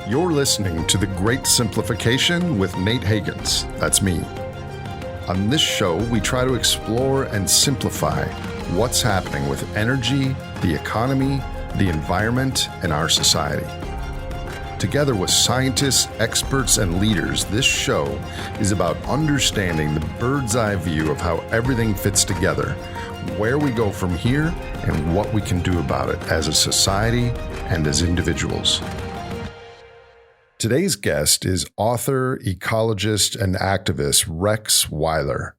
You're listening to The Great Simplification with Nate Hagens. That's me. On this show, we try to explore and simplify what's happening with energy, the economy, the environment, and our society. Together with scientists, experts, and leaders, this show is about understanding the bird's eye view of how everything fits together, where we go from here, and what we can do about it as a society and as individuals. Today's guest is author, ecologist, and activist Rex Weyler.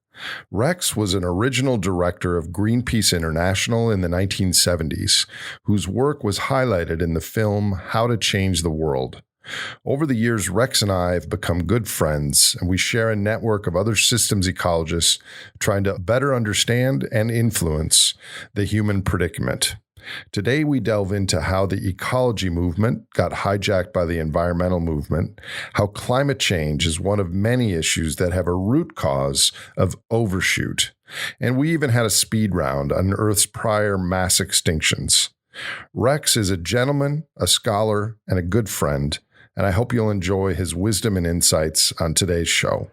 Rex was an original director of Greenpeace International in the 1970s, whose work was highlighted in the film How to Change the World. Over the years, Rex and I have become good friends, and we share a network of other systems ecologists trying to better understand and influence the human predicament. Today, we delve into how the ecology movement got hijacked by the environmental movement, how climate change is one of many issues that have a root cause of overshoot, and we even had a speed round on Earth's prior mass extinctions. Rex is a gentleman, a scholar, and a good friend, and I hope you'll enjoy his wisdom and insights on today's show.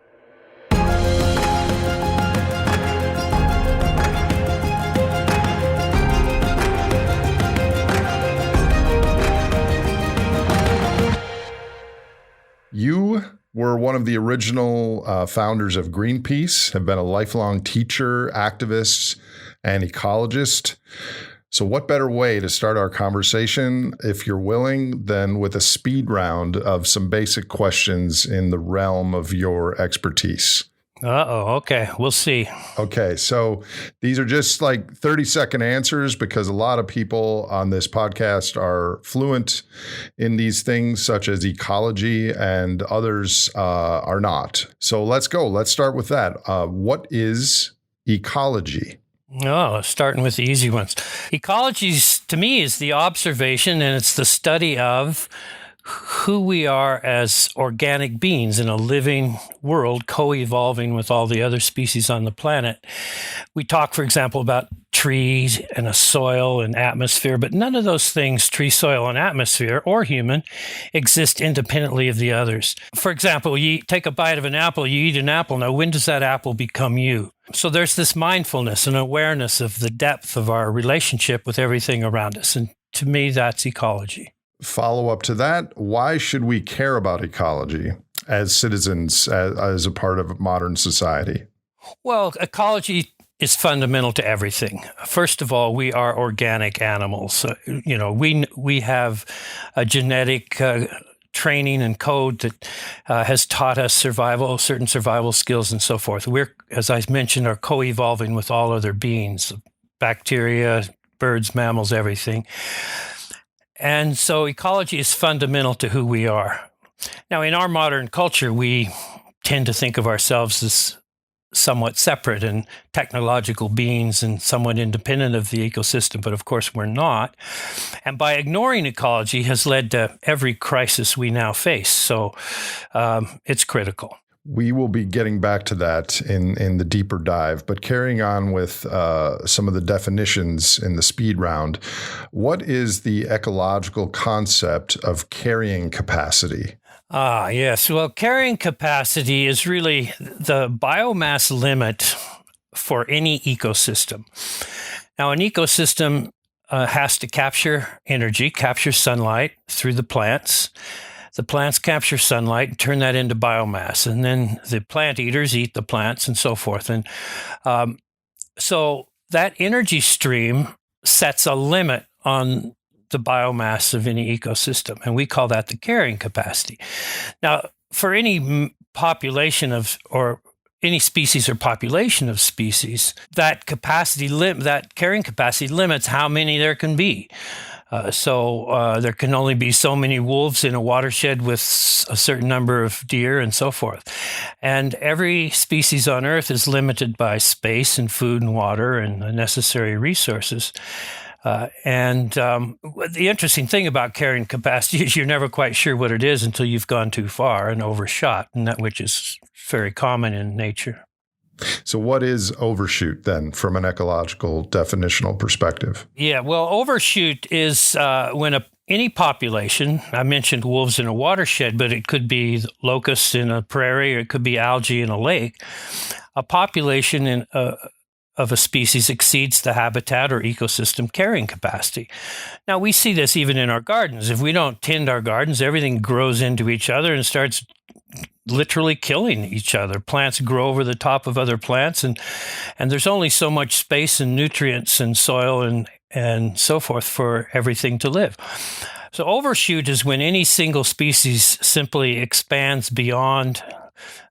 You were one of the original founders of Greenpeace, have been a lifelong teacher, activist, and ecologist. So what better way to start our conversation, if you're willing, than with a speed round of some basic questions in the realm of your expertise? Okay. We'll see. Okay. So these are just like 30-second answers because a lot of people on this podcast are fluent in these things such as ecology and others are not. So let's go. Let's start with that. What is ecology? Starting with the easy ones. Ecology, to me, is the observation and it's the study of who we are as organic beings in a living world, co-evolving with all the other species on the planet. We talk, for example, about trees and a soil and atmosphere, but none of those things, tree, soil, and atmosphere, or human, exist independently of the others. For example, you take a bite of an apple, you eat an apple. Now, when does that apple become you? So there's this mindfulness and awareness of the depth of our relationship with everything around us. And to me, that's ecology. Follow up to that, why should we care about ecology as citizens, as a part of modern society? Well, ecology is fundamental to everything. First of all, we are organic animals. We have a genetic training and code that has taught us certain survival skills and so forth. We're, as I mentioned, are co-evolving with all other beings, bacteria, birds, mammals, everything. And so ecology is fundamental to who we are. Now, in our modern culture, we tend to think of ourselves as somewhat separate and technological beings and somewhat independent of the ecosystem, but of course we're not. And by ignoring ecology has led to every crisis we now face. So it's critical. We will be getting back to that in the deeper dive, but carrying on with some of the definitions in the speed round, what is the ecological concept of carrying capacity? Yes. Well, carrying capacity is really the biomass limit for any ecosystem. Now, an ecosystem has to capture energy, capture sunlight through the plants. The plants capture sunlight and turn that into biomass, and then the plant eaters eat the plants and so forth. And so that energy stream sets a limit on the biomass of any ecosystem, and we call that the carrying capacity. Now, for any population or any species or population of species, that carrying capacity limits how many there can be. So there can only be so many wolves in a watershed with a certain number of deer and so forth. And every species on Earth is limited by space and food and water and the necessary resources. And the interesting thing about carrying capacity is you're never quite sure what it is until you've gone too far and overshot, and that which is very common in nature. So what is overshoot then from an ecological definitional perspective? Yeah, well, overshoot is when any population, I mentioned wolves in a watershed, but it could be locusts in a prairie, or it could be algae in a lake. A population of a species exceeds the habitat or ecosystem carrying capacity. Now, we see this even in our gardens. If we don't tend our gardens, everything grows into each other and starts literally killing each other. Plants grow over the top of other plants, and there's only so much space and nutrients and soil and so forth for everything to live. So overshoot is when any single species simply expands beyond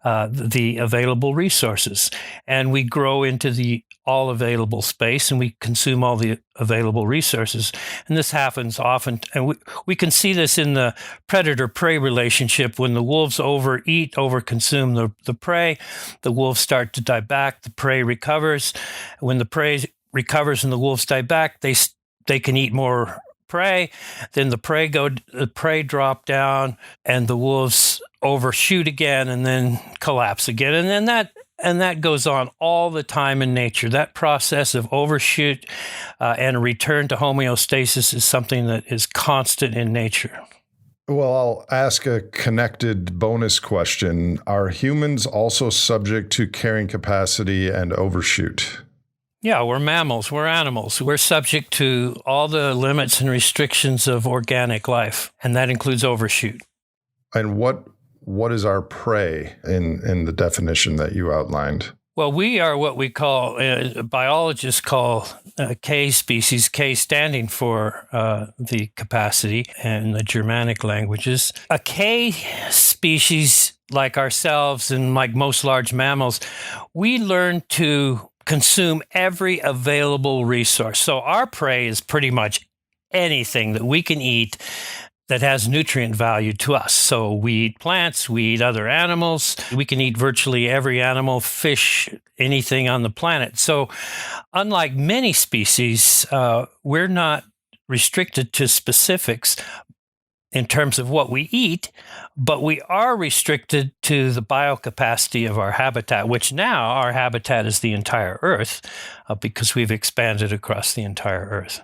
the available resources, and we grow into the all available space, and we consume all the available resources. And this happens often, and we can see this in the predator-prey relationship. When the wolves overconsume the prey, the wolves start to die back, the prey recovers. When the prey recovers and the wolves die back, they can eat more prey. Then the prey drop down, and the wolves overshoot again, and then collapse again, and that goes on all the time in nature. That process of overshoot and a return to homeostasis is something that is constant in nature. Well, I'll ask a connected bonus question. Are humans also subject to carrying capacity and overshoot? Yeah, we're mammals, we're animals. We're subject to all the limits and restrictions of organic life, and that includes overshoot. And what is our prey in the definition that you outlined? Well, we are what we call, biologists call K species, K standing for the capacity in the Germanic languages. A K species, like ourselves and like most large mammals, we learn to consume every available resource. So our prey is pretty much anything that we can eat that has nutrient value to us. So we eat plants, we eat other animals, we can eat virtually every animal, fish, anything on the planet. So unlike many species, we're not restricted to specifics in terms of what we eat, but we are restricted to the biocapacity of our habitat, which now our habitat is the entire Earth because we've expanded across the entire Earth.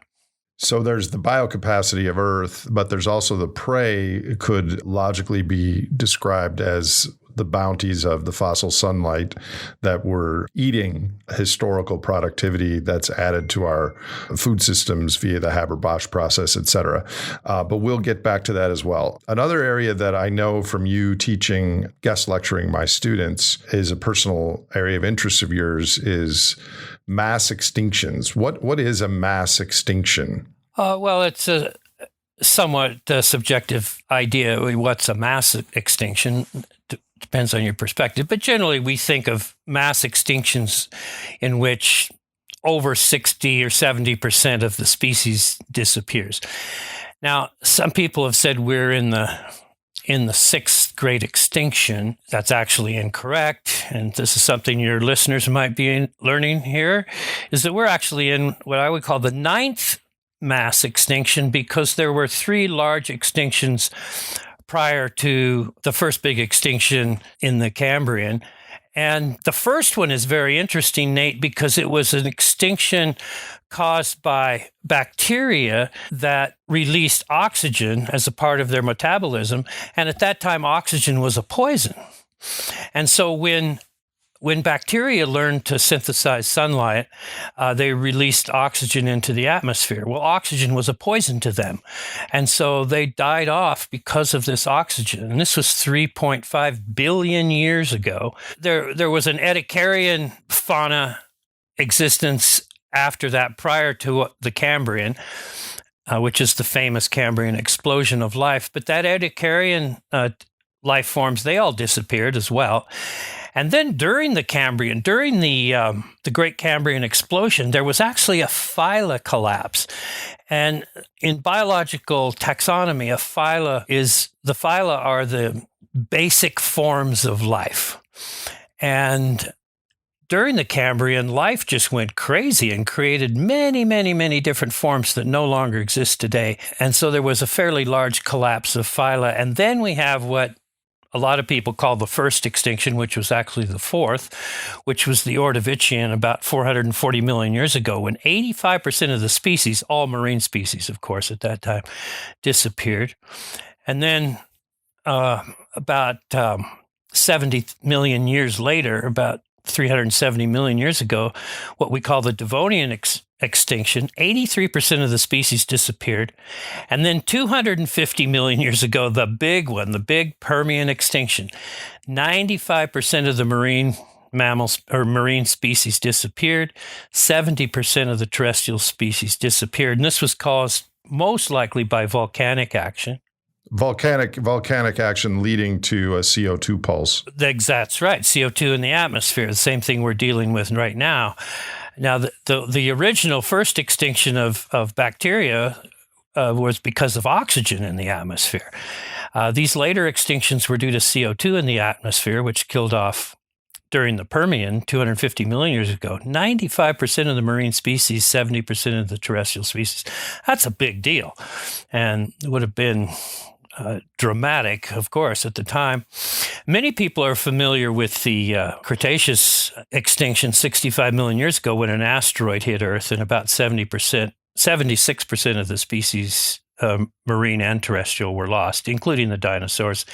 So there's the biocapacity of Earth, but there's also the prey could logically be described as the bounties of the fossil sunlight that we're eating, historical productivity that's added to our food systems via the Haber-Bosch process, et cetera. But we'll get back to that as well. Another area that I know from you teaching, guest lecturing my students is a personal area of interest of yours is mass extinctions. What is a mass extinction? Well, it's a somewhat subjective idea. What's a mass extinction? Depends on your perspective. But generally, we think of mass extinctions in which over 60 or 70% of the species disappears. Now, some people have said we're in the sixth great extinction. That's actually incorrect. And this is something your listeners might be learning here, is that we're actually in what I would call the ninth mass extinction, because there were three large extinctions prior to the first big extinction in the Cambrian. And the first one is very interesting, Nate, because it was an extinction caused by bacteria that released oxygen as a part of their metabolism. And at that time, oxygen was a poison. And so when bacteria learned to synthesize sunlight, they released oxygen into the atmosphere. Well, oxygen was a poison to them. And so they died off because of this oxygen. And this was 3.5 billion years ago. There was an Ediacaran fauna existence after that, prior to the Cambrian, which is the famous Cambrian explosion of life. But that Ediacaran life forms, they all disappeared as well. And then during the Cambrian, during the Great Cambrian explosion, there was actually a Phyla collapse. And in biological taxonomy, the Phyla are the basic forms of life. And during the Cambrian, life just went crazy and created many, many, many different forms that no longer exist today. And so there was a fairly large collapse of Phyla. And then we have what a lot of people call the first extinction, which was actually the fourth, which was the Ordovician about 440 million years ago, when 85% of the species, all marine species, of course, at that time, disappeared. And then about 70 million years later, about 370 million years ago, what we call the Devonian extinction, 83% of the species disappeared. And then 250 million years ago, the big one, the big Permian extinction, 95% of the marine mammals or marine species disappeared, 70% of the terrestrial species disappeared. And this was caused most likely by volcanic action. Volcanic action leading to a CO2 pulse. That's right. CO2 in the atmosphere, the same thing we're dealing with right now. Now, the original first extinction of bacteria was because of oxygen in the atmosphere. These later extinctions were due to CO2 in the atmosphere, which killed off during the Permian 250 million years ago, 95% of the marine species, 70% of the terrestrial species. That's a big deal, and would have been dramatic, of course, at the time. Many people are familiar with the Cretaceous extinction 65 million years ago when an asteroid hit Earth, and about 76% of the species, marine and terrestrial, were lost, including the dinosaurs,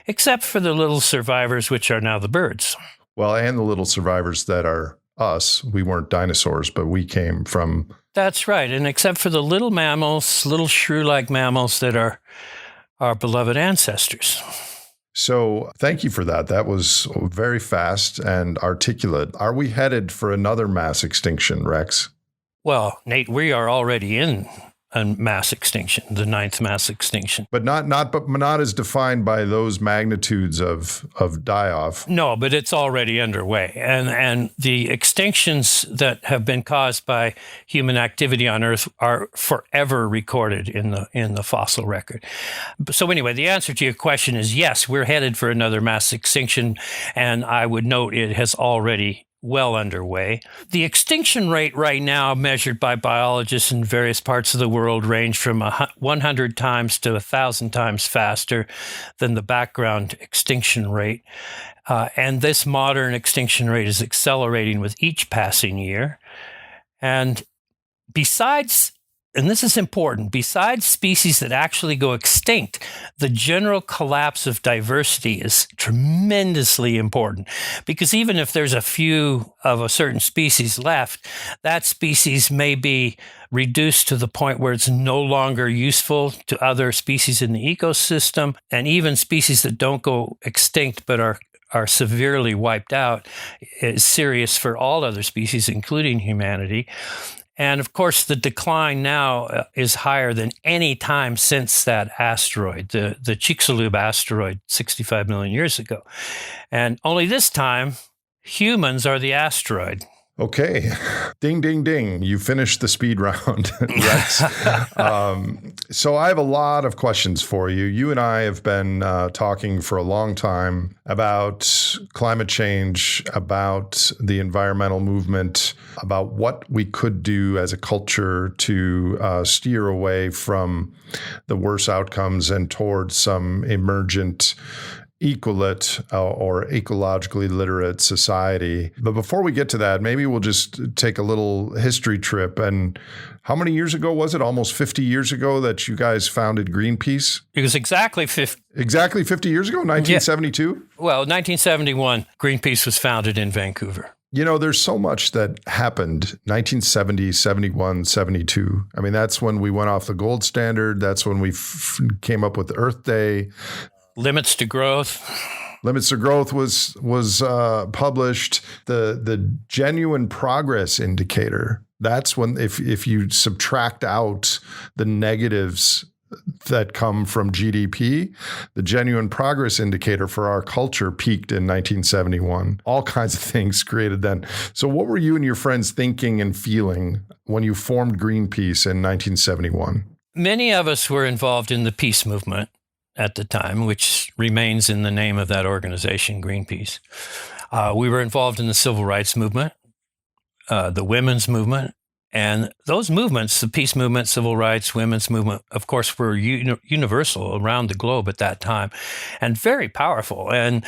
except for the little survivors, which are now the birds. Well, and the little survivors that are us. We weren't dinosaurs, but we came from... That's right. And except for the little mammals, little shrew-like mammals that are our beloved ancestors. So thank you for that. That was very fast and articulate. Are we headed for another mass extinction, Rex? Well, Nate, we are already in a mass extinction, the 9th mass extinction. But not as defined by those magnitudes of die-off. No, but it's already underway. And the extinctions that have been caused by human activity on Earth are forever recorded in the fossil record. So anyway, the answer to your question is yes, we're headed for another mass extinction, and I would note it has already well underway. The extinction rate right now, measured by biologists in various parts of the world, range from 100 times to 1,000 times faster than the background extinction rate. And this modern extinction rate is accelerating with each passing year. And besides, and this is important, besides species that actually go extinct, the general collapse of diversity is tremendously important, because even if there's a few of a certain species left, that species may be reduced to the point where it's no longer useful to other species in the ecosystem, and even species that don't go extinct but are severely wiped out is serious for all other species, including humanity. And of course, the decline now is higher than any time since that asteroid, the Chicxulub asteroid 65 million years ago. And only this time, humans are the asteroid. Okay. Ding, ding, ding. You finished the speed round, Rex. So I have a lot of questions for you. You and I have been talking for a long time about climate change, about the environmental movement, about what we could do as a culture to steer away from the worst outcomes and towards some emergent Ecolate or ecologically literate society. But before we get to that, maybe we'll just take a little history trip. And how many years ago was it? Almost 50 years ago that you guys founded Greenpeace? It was exactly 50. Exactly 50 years ago, 1972? Yeah. Well, 1971, Greenpeace was founded in Vancouver. You know, there's so much that happened 1970, 71, 72. I mean, that's when we went off the gold standard. That's when we came up with Earth Day. Limits to Growth. Limits to Growth was published. The genuine progress indicator, that's when, if you subtract out the negatives that come from GDP, the genuine progress indicator for our culture peaked in 1971. All kinds of things created then. So what were you and your friends thinking and feeling when you formed Greenpeace in 1971? Many of us were involved in the peace movement at the time, which remains in the name of that organization, Greenpeace. We were involved in the civil rights movement, the women's movement, And those movements, the peace movement, civil rights, women's movement, of course, were universal around the globe at that time and very powerful. And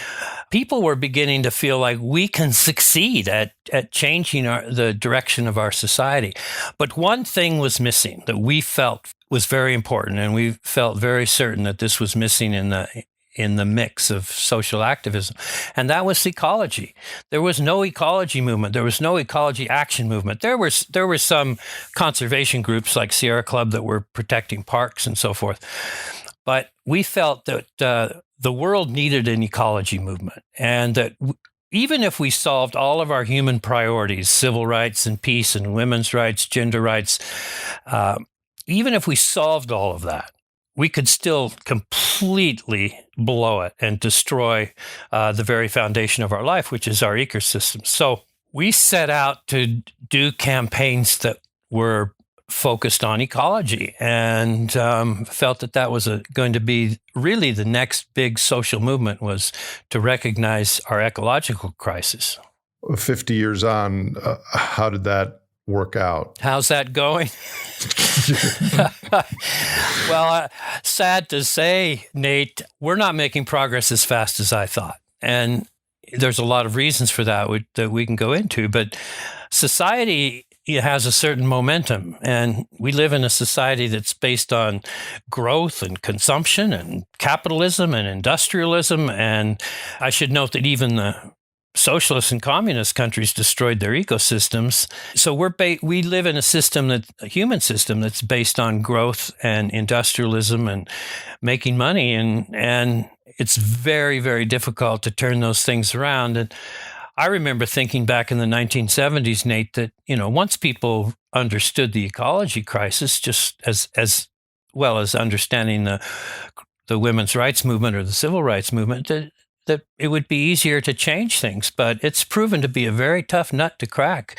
people were beginning to feel like we can succeed at changing the direction of our society. But one thing was missing that we felt was very important, and we felt very certain that this was missing in the mix of social activism, and that was ecology. There was no ecology movement. There was no ecology action movement. There were some conservation groups like Sierra Club that were protecting parks and so forth, but we felt that the world needed an ecology movement, and that even if we solved all of our human priorities, civil rights and peace and women's rights, gender rights, even if we solved all of that, we could still completely blow it and destroy the very foundation of our life, which is our ecosystem. So we set out to do campaigns that were focused on ecology, and felt that was going to be really the next big social movement, was to recognize our ecological crisis. 50 years on, how did that work out? How's that going? Well, sad to say, Nate, we're not making progress as fast as I thought. And there's a lot of reasons for that we can go into. But society has a certain momentum. And we live in a society that's based on growth and consumption and capitalism and industrialism. And I should note that even the socialist and communist countries destroyed their ecosystems. So we live in a human system that's based on growth and industrialism and making money, and it's very, very difficult to turn those things around. And I remember thinking back in the 1970s, Nate, that once people understood the ecology crisis, just as well as understanding the women's rights movement or the civil rights movement, that it would be easier to change things. But it's proven to be a very tough nut to crack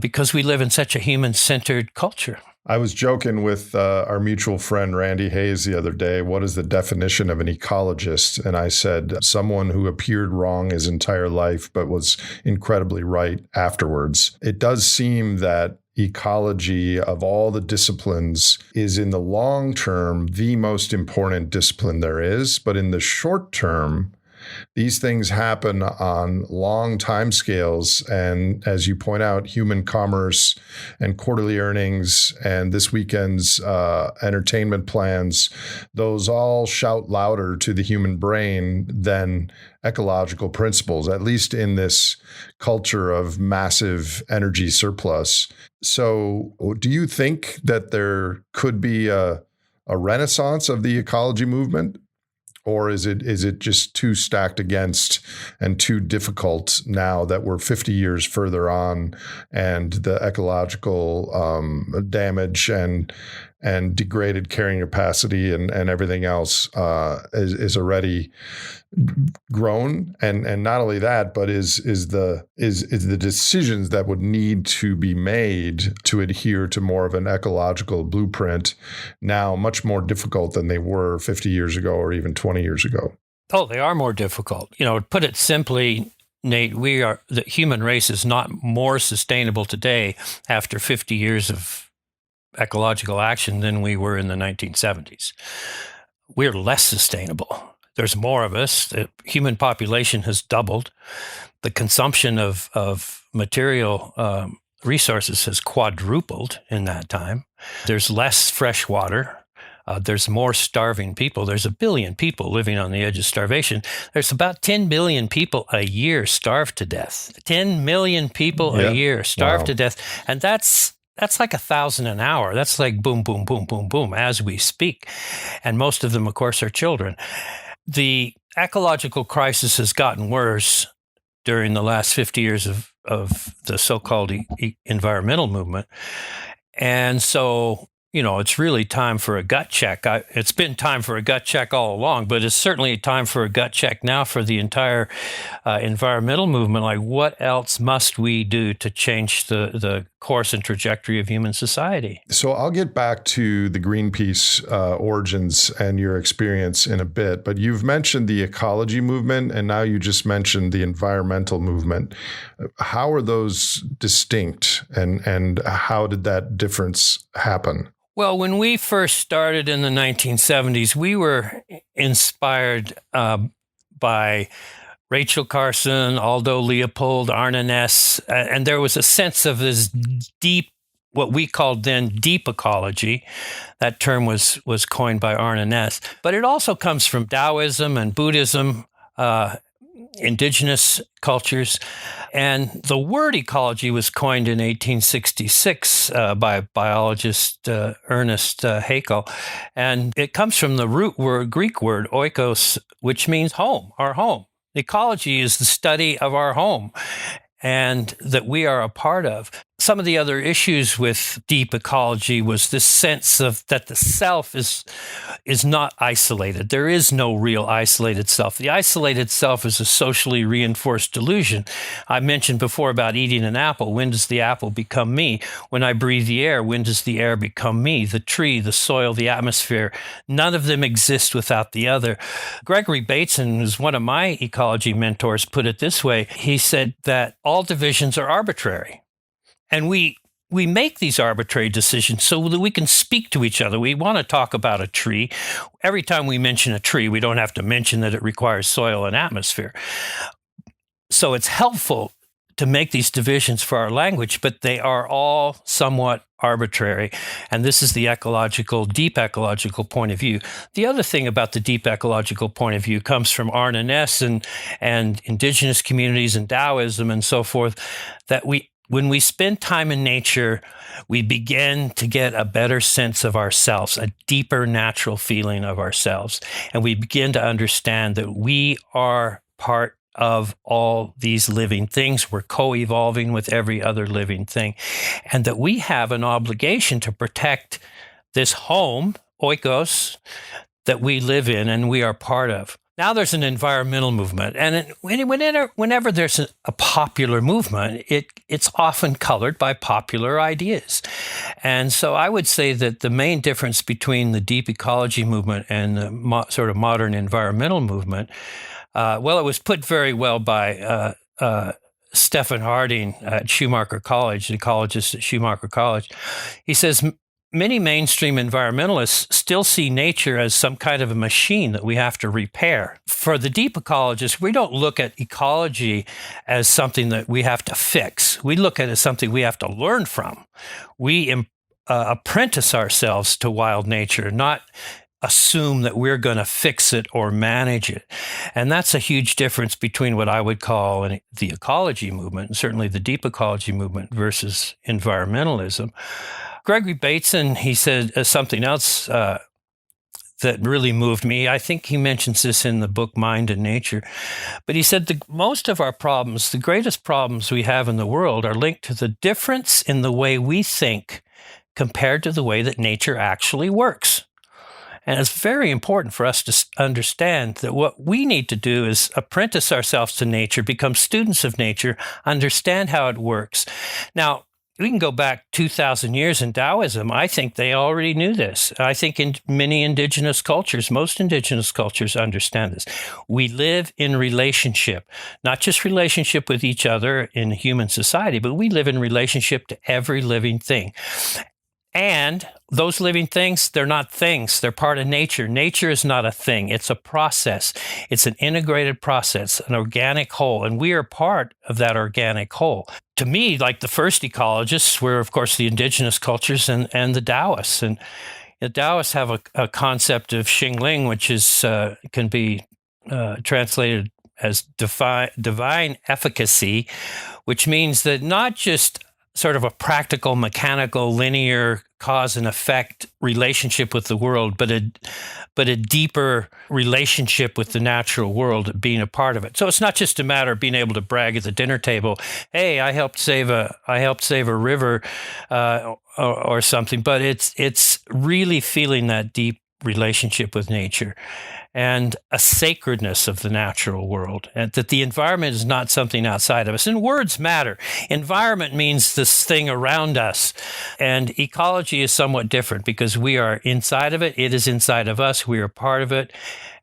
because we live in such a human-centered culture. I was joking with our mutual friend Randy Hayes the other day, what is the definition of an ecologist? And I said, someone who appeared wrong his entire life, but was incredibly right afterwards. It does seem that ecology of all the disciplines is in the long term the most important discipline there is, but in the short term, these things happen on long time scales. And as you point out, human commerce and quarterly earnings and this weekend's entertainment plans, those all shout louder to the human brain than ecological principles, at least in this culture of massive energy surplus. So do you think that there could be a renaissance of the ecology movement? Or is it just too stacked against and too difficult now that we're 50 years further on, and the ecological damage and degraded carrying capacity and everything else is already grown, and not only that, but is the decisions that would need to be made to adhere to more of an ecological blueprint now much more difficult than they were 50 years ago or even 20 years ago? Oh, they are more difficult. To put it simply, Nate, the human race is not more sustainable today after 50 years of ecological action than we were in the 1970s. We're less sustainable. There's more of us. The human population has doubled. The consumption of material resources has quadrupled in that time. There's less fresh water. There's more starving people. There's 1 billion people living on the edge of starvation. There's about 10 billion people a year starved to death. 10 million people a year starved to death. And that's like 1,000 an hour. That's like boom, boom, boom, boom, boom as we speak. And most of them, of course, are children. The ecological crisis has gotten worse during the last 50 years of the so-called environmental movement. And so, it's really time for a gut check. It's been time for a gut check all along, but it's certainly time for a gut check now for the entire environmental movement. Like, what else must we do to change the course and trajectory of human society? So I'll get back to the Greenpeace origins and your experience in a bit, but you've mentioned the ecology movement, and now you just mentioned the environmental movement. How are those distinct, and how did that difference happen? Well, when we first started in the 1970s, we were inspired by Rachel Carson, Aldo, Leopold, Ernst, and there was a sense of this deep, what we called then deep ecology. That term was coined by Ernst. But it also comes from Taoism and Buddhism, indigenous cultures. And the word ecology was coined in 1866 by biologist Ernst Haeckel. And it comes from the root word, Greek word, oikos, which means home, our home. Ecology is the study of our home and that we are a part of. Some of the other issues with deep ecology was this sense of that the self is not isolated. There is no real isolated self. The isolated self is a socially reinforced delusion. I mentioned before about eating an apple. When does the apple become me? When I breathe the air, when does the air become me? The tree, the soil, the atmosphere, none of them exist without the other. Gregory Bateson, who's one of my ecology mentors, put it this way. He said that all divisions are arbitrary. And we make these arbitrary decisions so that we can speak to each other. We want to talk about a tree. Every time we mention a tree, we don't have to mention that it requires soil and atmosphere. So it's helpful to make these divisions for our language, but they are all somewhat arbitrary. And this is the deep ecological point of view. The other thing about the deep ecological point of view comes from Ernst and indigenous communities and Taoism and so forth, that when we spend time in nature, we begin to get a better sense of ourselves, a deeper natural feeling of ourselves. And we begin to understand that we are part of all these living things. We're co-evolving with every other living thing. And that we have an obligation to protect this home, oikos, that we live in and we are part of. Now there's an environmental movement, and whenever there's a popular movement, it's often colored by popular ideas. And so I would say that the main difference between the deep ecology movement and the sort of modern environmental movement, it was put very well by Stephan Harding at Schumacher College, the ecologist at Schumacher College. He says, many mainstream environmentalists still see nature as some kind of a machine that we have to repair. For the deep ecologists, we don't look at ecology as something that we have to fix. We look at it as something we have to learn from. We apprentice ourselves to wild nature, not assume that we're going to fix it or manage it. And that's a huge difference between what I would call the ecology movement, and certainly the deep ecology movement, versus environmentalism. Gregory Bateson, he said something else that really moved me. I think he mentions this in the book Mind and Nature. But he said most of our problems, the greatest problems we have in the world, are linked to the difference in the way we think compared to the way that nature actually works. And it's very important for us to understand that what we need to do is apprentice ourselves to nature, become students of nature, understand how it works. Now, we can go back 2,000 years in Taoism. I think they already knew this. I think in many indigenous cultures, most indigenous cultures understand this. We live in relationship, not just relationship with each other in human society, but we live in relationship to every living thing. And those living things, they're not things. They're part of nature. Nature is not a thing. It's a process. It's an integrated process, an organic whole. And we are part of that organic whole. To me, like the first ecologists were, of course, the indigenous cultures and the Taoists. And the Taoists have a concept of Xingling, which is can be translated as divine efficacy, which means that not just sort of a practical, mechanical, linear cause and effect relationship with the world, but a deeper relationship with the natural world, being a part of it. So it's not just a matter of being able to brag at the dinner table, "Hey, I helped save a river," or something. But it's really feeling that deep relationship with nature and a sacredness of the natural world, and that the environment is not something outside of us. And words matter. Environment means this thing around us, and ecology is somewhat different because we are inside of it. It is inside of us. We are part of it,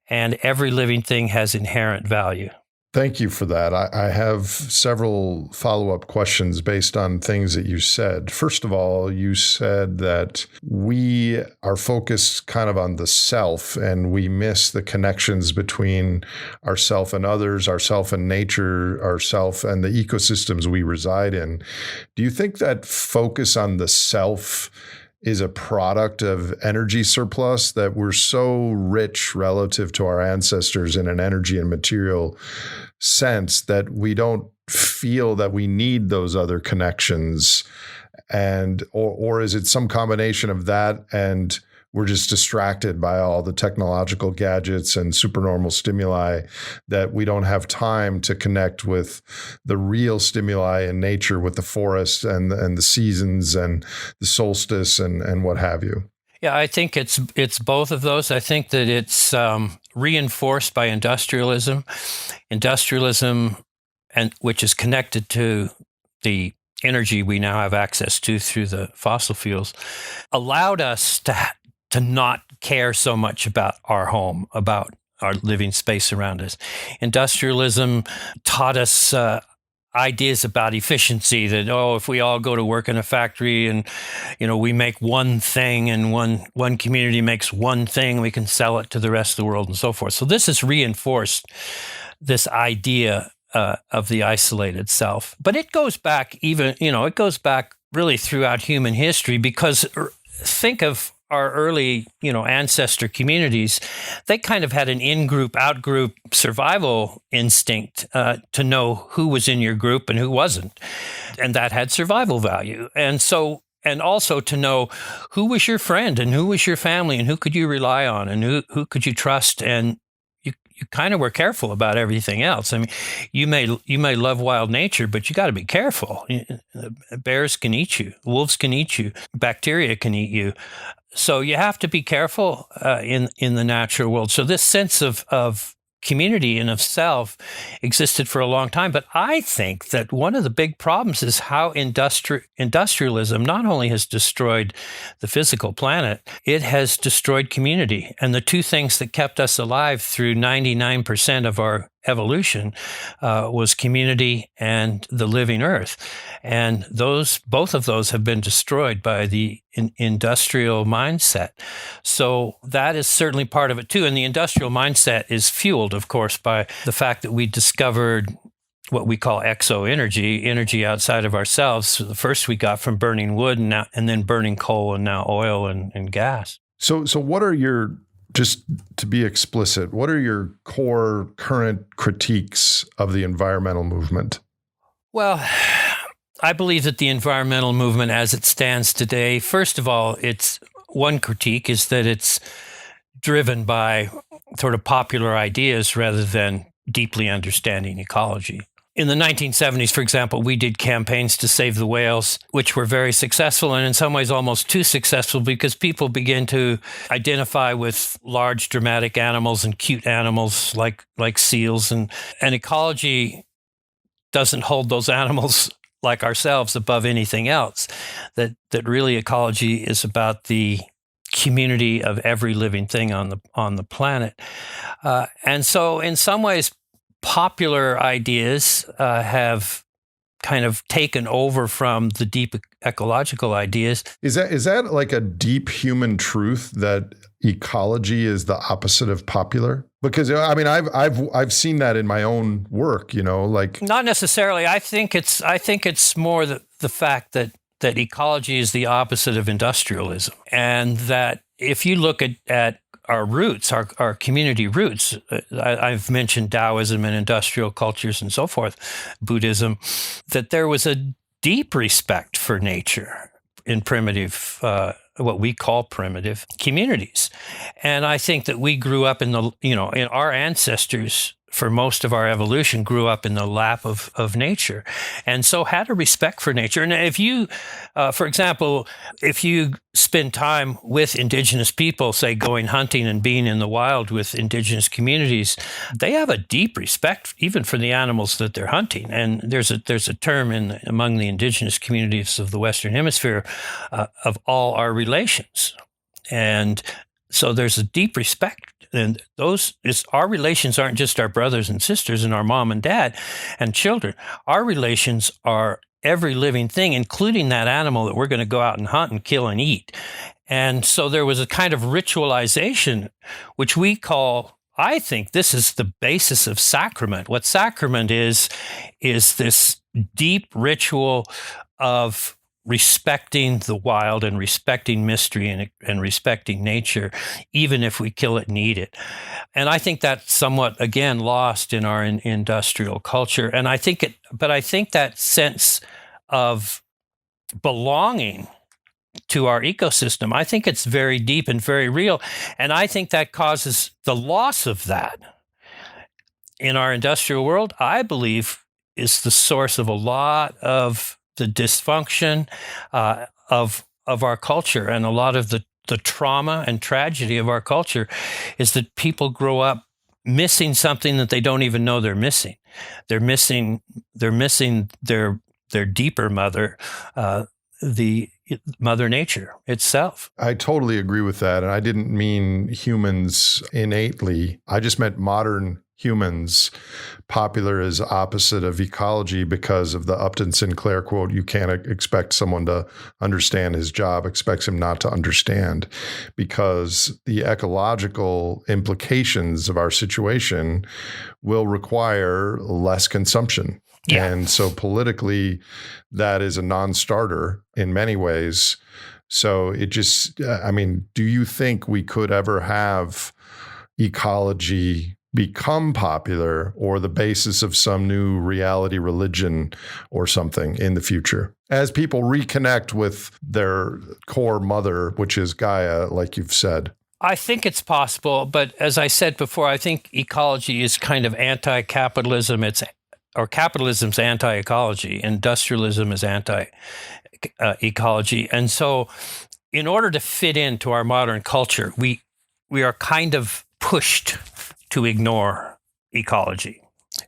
and every living thing has inherent value. Thank you for that. I have several follow-up questions based on things that you said. First of all, you said that we are focused kind of on the self, and we miss the connections between ourself and others, ourself and nature, ourself and the ecosystems we reside in. Do you think that focus on the self is a product of energy surplus, that we're so rich relative to our ancestors in an energy and material sense that we don't feel that we need those other connections? And or is it some combination of that and we're just distracted by all the technological gadgets and supernormal stimuli that we don't have time to connect with the real stimuli in nature, with the forest and the seasons and the solstice and what have you? Yeah, I think it's both of those. I think that it's reinforced by industrialism, and which is connected to the energy we now have access to through the fossil fuels, allowed us to not care so much about our home, about our living space around us. Industrialism taught us ideas about efficiency, that, if we all go to work in a factory and, we make one thing and one community makes one thing, we can sell it to the rest of the world and so forth. So this has reinforced this idea of the isolated self. But it goes back it goes back really throughout human history, because think of our early, ancestor communities. They kind of had an in-group, out-group survival instinct to know who was in your group and who wasn't. And that had survival value. And also to know who was your friend and who was your family and who could you rely on and who could you trust. And you kind of were careful about everything else. I mean, you may love wild nature, but you got to be careful. Bears can eat you, wolves can eat you, bacteria can eat you. So you have to be careful in the natural world. So this sense of community and of self existed for a long time. But I think that one of the big problems is how industrialism not only has destroyed the physical planet, it has destroyed community. And the two things that kept us alive through 99% of our evolution was community and the living earth. And both of those have been destroyed by the industrial mindset. So that is certainly part of it too. And the industrial mindset is fueled, of course, by the fact that we discovered what we call exo-energy, energy outside of ourselves. So the first we got from burning wood and then burning coal and now oil and gas. So what are your, just to be explicit, what are your core current critiques of the environmental movement? Well, I believe that the environmental movement as it stands today, first of all, its one critique is that it's driven by sort of popular ideas rather than deeply understanding ecology. In the 1970s, for example, we did campaigns to save the whales, which were very successful and in some ways almost too successful, because people begin to identify with large, dramatic animals and cute animals like seals. And ecology doesn't hold those animals like ourselves above anything else. That really ecology is about the community of every living thing on the planet. And so in some ways, popular ideas have kind of taken over from the deep ecological ideas. Is that like a deep human truth that ecology is the opposite of popular? Because I mean, I've seen that in my own work. Like not necessarily. I think it's more the fact that ecology is the opposite of industrialism, and that if you look at our roots, our community roots, I've mentioned Taoism and industrial cultures and so forth, Buddhism, that there was a deep respect for nature in primitive, what we call primitive communities. And I think that we grew up in our ancestors, for most of our evolution, grew up in the lap of nature, and so had a respect for nature. And if you, for example, if you spend time with indigenous people, say going hunting and being in the wild with indigenous communities, they have a deep respect even for the animals that they're hunting. And there's a term among the indigenous communities of the Western Hemisphere of all our relations, and so there's a deep respect. And our relations aren't just our brothers and sisters and our mom and dad and children. Our relations are every living thing, including that animal that we're going to go out and hunt and kill and eat. And so there was a kind of ritualization, which we call, I think this is the basis of sacrament. What sacrament is this deep ritual of respecting the wild and respecting mystery and respecting nature, even if we kill it and eat it. And I think that's somewhat, again, lost in our industrial culture. And I think that sense of belonging to our ecosystem, I think it's very deep and very real. And I think that causes the loss of that in our industrial world, I believe, is the source of a lot of the dysfunction of our culture, and a lot of the trauma and tragedy of our culture is that people grow up missing something that they don't even know they're missing. They're missing their deeper mother, the Mother Nature itself. I totally agree with that. And I didn't mean humans innately. I just meant modern humans. Popular is opposite of ecology because of the Upton Sinclair quote, you can't expect someone to understand his job, expects him not to understand, because the ecological implications of our situation will require less consumption. Yeah. And so politically, that is a non-starter in many ways. So it just, do you think we could ever have ecology become popular or the basis of some new reality religion or something in the future, as people reconnect with their core mother, which is Gaia, like you've said? I think it's possible, but as I said before, I think ecology is kind of anti-capitalism. Capitalism's anti-ecology. Industrialism is anti-ecology. And so in order to fit into our modern culture, we are kind of pushed to ignore ecology,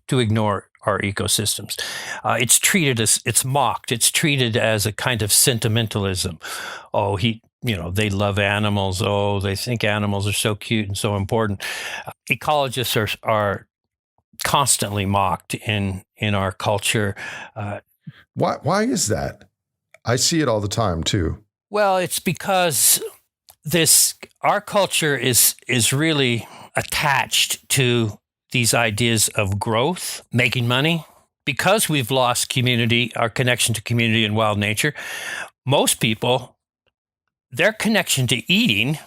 to ignore our ecosystems. It's mocked. It's treated as a kind of sentimentalism. Oh, they love animals. Oh, they think animals are so cute and so important. Ecologists are constantly mocked in our culture. Why is that? I see it all the time too. Well, it's because our culture is really attached to these ideas of growth, making money. Because we've lost community, our connection to community and wild nature, most people, their connection to eating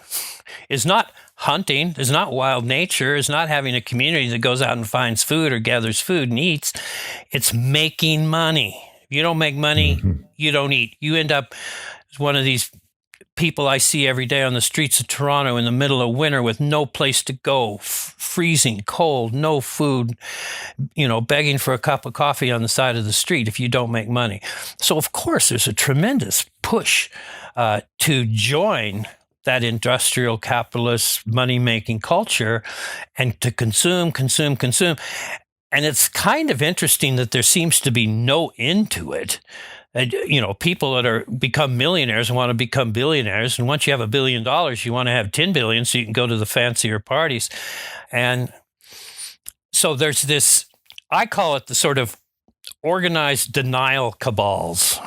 is not hunting, is not wild nature, is not having a community that goes out and finds food or gathers food and eats. It's making money. If you don't make money, you don't eat. You end up as one of these people I see every day on the streets of Toronto in the middle of winter with no place to go, freezing cold, no food, begging for a cup of coffee on the side of the street if you don't make money. So, of course, there's a tremendous push to join that industrial capitalist money-making culture and to consume. And it's kind of interesting that there seems to be no end to it. People that become millionaires and want to become billionaires. And once you have $1 billion, you want to have 10 billion so you can go to the fancier parties. And so there's this, I call it the sort of organized denial cabals,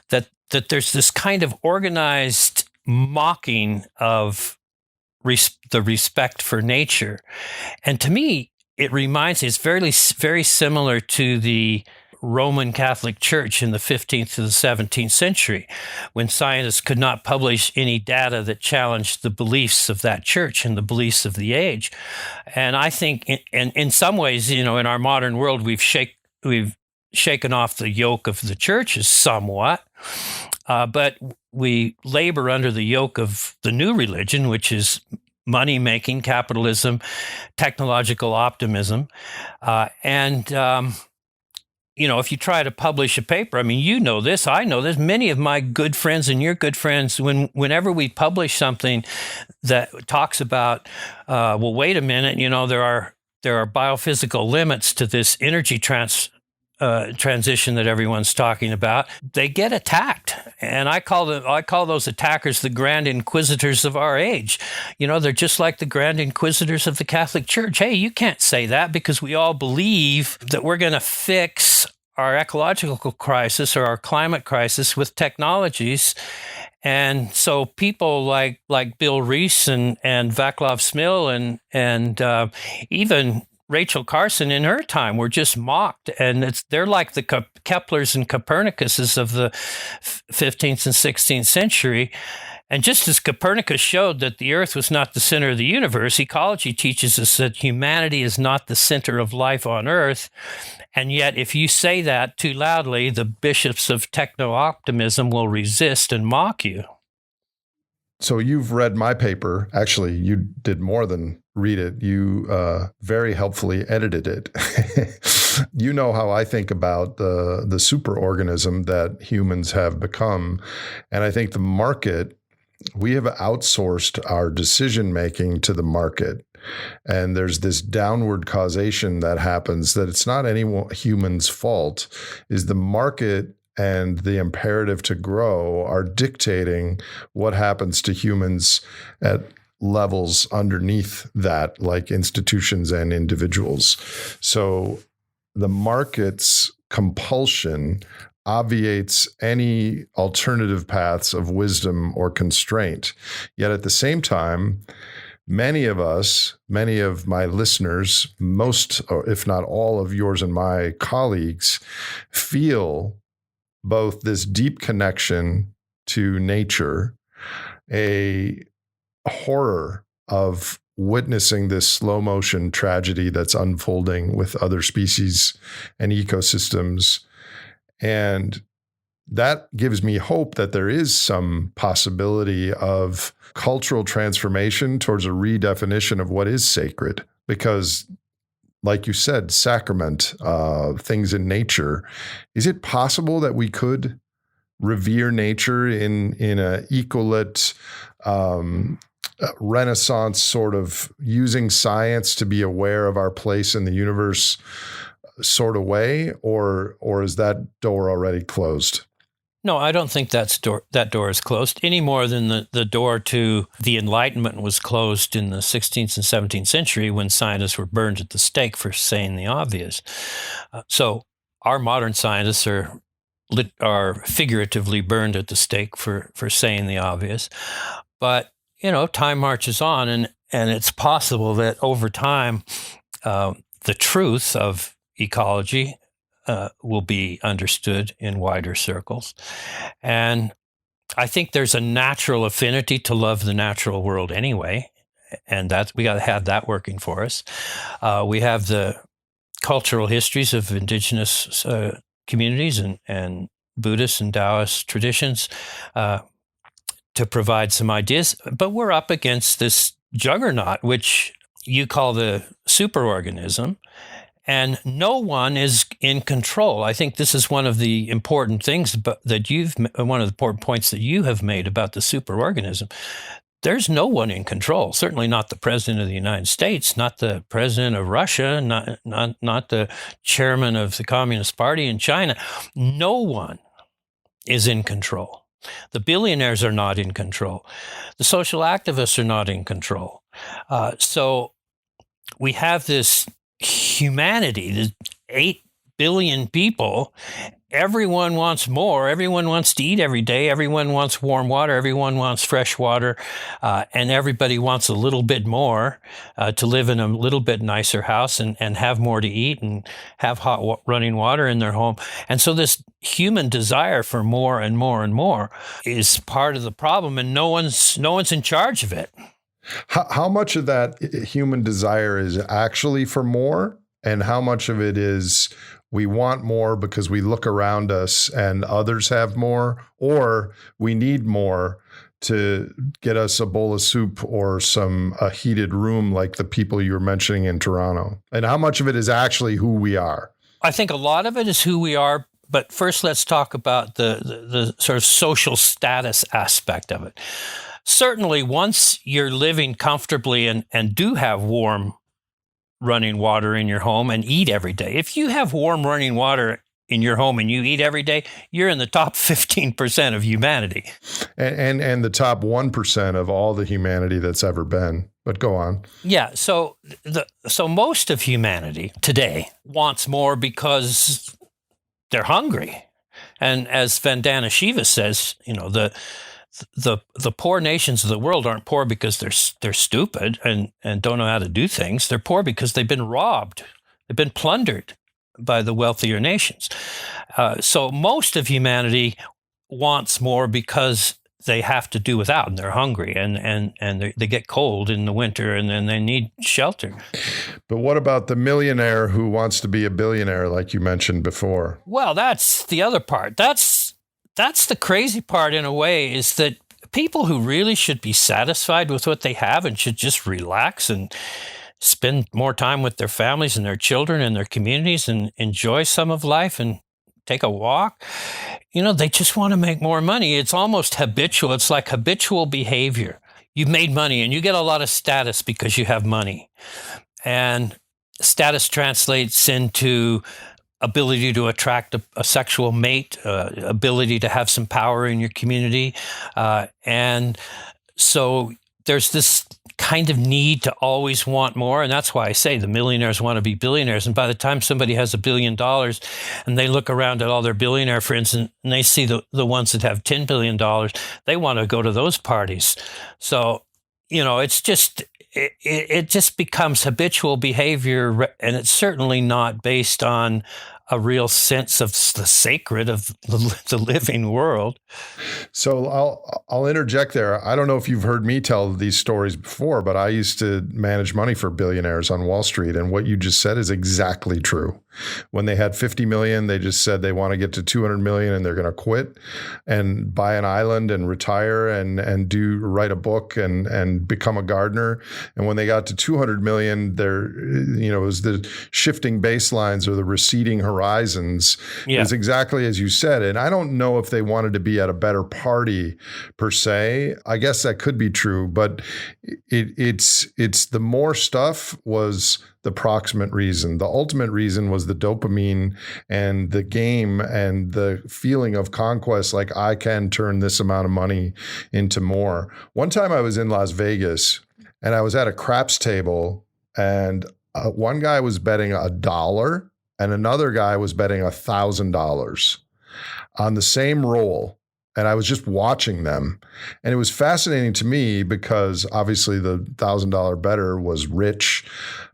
that there's this kind of organized mocking of the respect for nature. And to me, it reminds me, it's very, very similar to the Roman Catholic Church in the 15th to the 17th century, when scientists could not publish any data that challenged the beliefs of that church and the beliefs of the age. And I think in some ways, in our modern world, we've shaken off the yoke of the churches somewhat, but we labor under the yoke of the new religion, which is money-making, capitalism, technological optimism. If you try to publish a paper, I mean, you know this, I know this, many of my good friends and your good friends, whenever we publish something that talks about, well, wait a minute, there are biophysical limits to this energy transition that everyone's talking about, they get attacked. And I call those attackers the grand inquisitors of our age. They're just like the grand inquisitors of the Catholic Church. Hey, you can't say that because we all believe that we're going to fix our ecological crisis or our climate crisis with technologies. And so people like Bill Rees and Vaclav Smil and even Rachel Carson in her time were just mocked, and they're like the Keplers and Copernicuses of the 15th and 16th century. And just as Copernicus showed that the Earth was not the center of the universe, ecology teaches us that humanity is not the center of life on Earth. And yet, if you say that too loudly, the bishops of techno-optimism will resist and mock you. So you've read my paper. Actually, you did more than read it. You very helpfully edited it. You know how I think about the superorganism that humans have become. And I think the market, we have outsourced our decision-making to the market. And there's this downward causation that happens that it's not any human's fault, is the market and the imperative to grow are dictating what happens to humans at levels underneath that, like institutions and individuals. So the market's compulsion obviates any alternative paths of wisdom or constraint. Yet at the same time, many of my listeners, most, or if not all of yours and my colleagues, feel both this deep connection to nature, a horror of witnessing this slow motion tragedy that's unfolding with other species and ecosystems. And that gives me hope that there is some possibility of cultural transformation towards a redefinition of what is sacred. Because, like you said, sacrament, things in nature. Is it possible that we could revere nature in a ecolate, Renaissance sort of using science to be aware of our place in the universe sort of way, or is that door already closed? No, I don't think that door is closed any more than the door to the Enlightenment was closed in the 16th and 17th century when scientists were burned at the stake for saying the obvious. So our modern scientists are figuratively burned at the stake for saying the obvious. But, time marches on, and it's possible that over time, the truth of ecology will be understood in wider circles. And I think there's a natural affinity to love the natural world anyway, and we got to have that working for us. We have the cultural histories of indigenous communities and Buddhist and Taoist traditions to provide some ideas, but we're up against this juggernaut, which you call the superorganism. And no one is in control. I think this is one of the important things one of the important points that you have made about the superorganism. There's no one in control. Certainly not the president of the United States, not the president of Russia, not the chairman of the Communist Party in China. No one is in control. The billionaires are not in control. The social activists are not in control. So we have this humanity, the 8 billion people. Everyone wants more. Everyone wants to eat every day. Everyone wants warm water. Everyone wants fresh water. And everybody wants a little bit more to live in a little bit nicer house and have more to eat and have hot running water in their home. And so this human desire for more and more and more is part of the problem, and no one's in charge of it. How much of that human desire is actually for more and how much of it is we want more because we look around us and others have more, or we need more to get us a bowl of soup or a heated room like the people you were mentioning in Toronto? And how much of it is actually who we are? I think a lot of it is who we are. But first, let's talk about the sort of social status aspect of it. Certainly, once you're living comfortably and do have warm running water in your home and eat every day, if you have warm running water in your home and you eat every day, you're in the top 15% of humanity. And the top 1% of all the humanity that's ever been. But go on. Yeah. So most of humanity today wants more because they're hungry. And as Vandana Shiva says, the poor nations of the world aren't poor because they're stupid and don't know how to do things. They're poor because they've been robbed. They've been plundered by the wealthier nations. So most of humanity wants more because they have to do without, and they're hungry, and they get cold in the winter, and then they need shelter. But what about the millionaire who wants to be a billionaire, like you mentioned before? Well, that's the other part. That's the crazy part in a way, is that people who really should be satisfied with what they have and should just relax and spend more time with their families and their children and their communities and enjoy some of life and take a walk, they just want to make more money. It's almost habitual. It's like habitual behavior. You've made money and you get a lot of status because you have money. And status translates into ability to attract a sexual mate, ability to have some power in your community. And so there's this kind of need to always want more. And that's why I say the millionaires want to be billionaires. And by the time somebody has $1 billion and they look around at all their billionaire friends and they see the ones that have $10 billion, they want to go to those parties. So, it's just, it just becomes habitual behavior. And it's certainly not based on a real sense of the sacred of the living world. So I'll interject there. I don't know if you've heard me tell these stories before, but I used to manage money for billionaires on Wall Street. And what you just said is exactly true. When they had 50 million, they just said they want to get to 200 million and they're going to quit and buy an island and retire and write a book and become a gardener. And when they got to 200 million, it was the shifting baselines or the receding horizons. Yeah. Is exactly as you said. And I don't know if they wanted to be at a better party per se. I guess that could be true, but it's the more stuff was the proximate reason. The ultimate reason was the dopamine and the game and the feeling of conquest, like I can turn this amount of money into more. One time I was in Las Vegas and I was at a craps table and one guy was betting $1 and another guy was betting $1,000 on the same roll. And I was just watching them. And it was fascinating to me because obviously the $1,000 bettor was rich,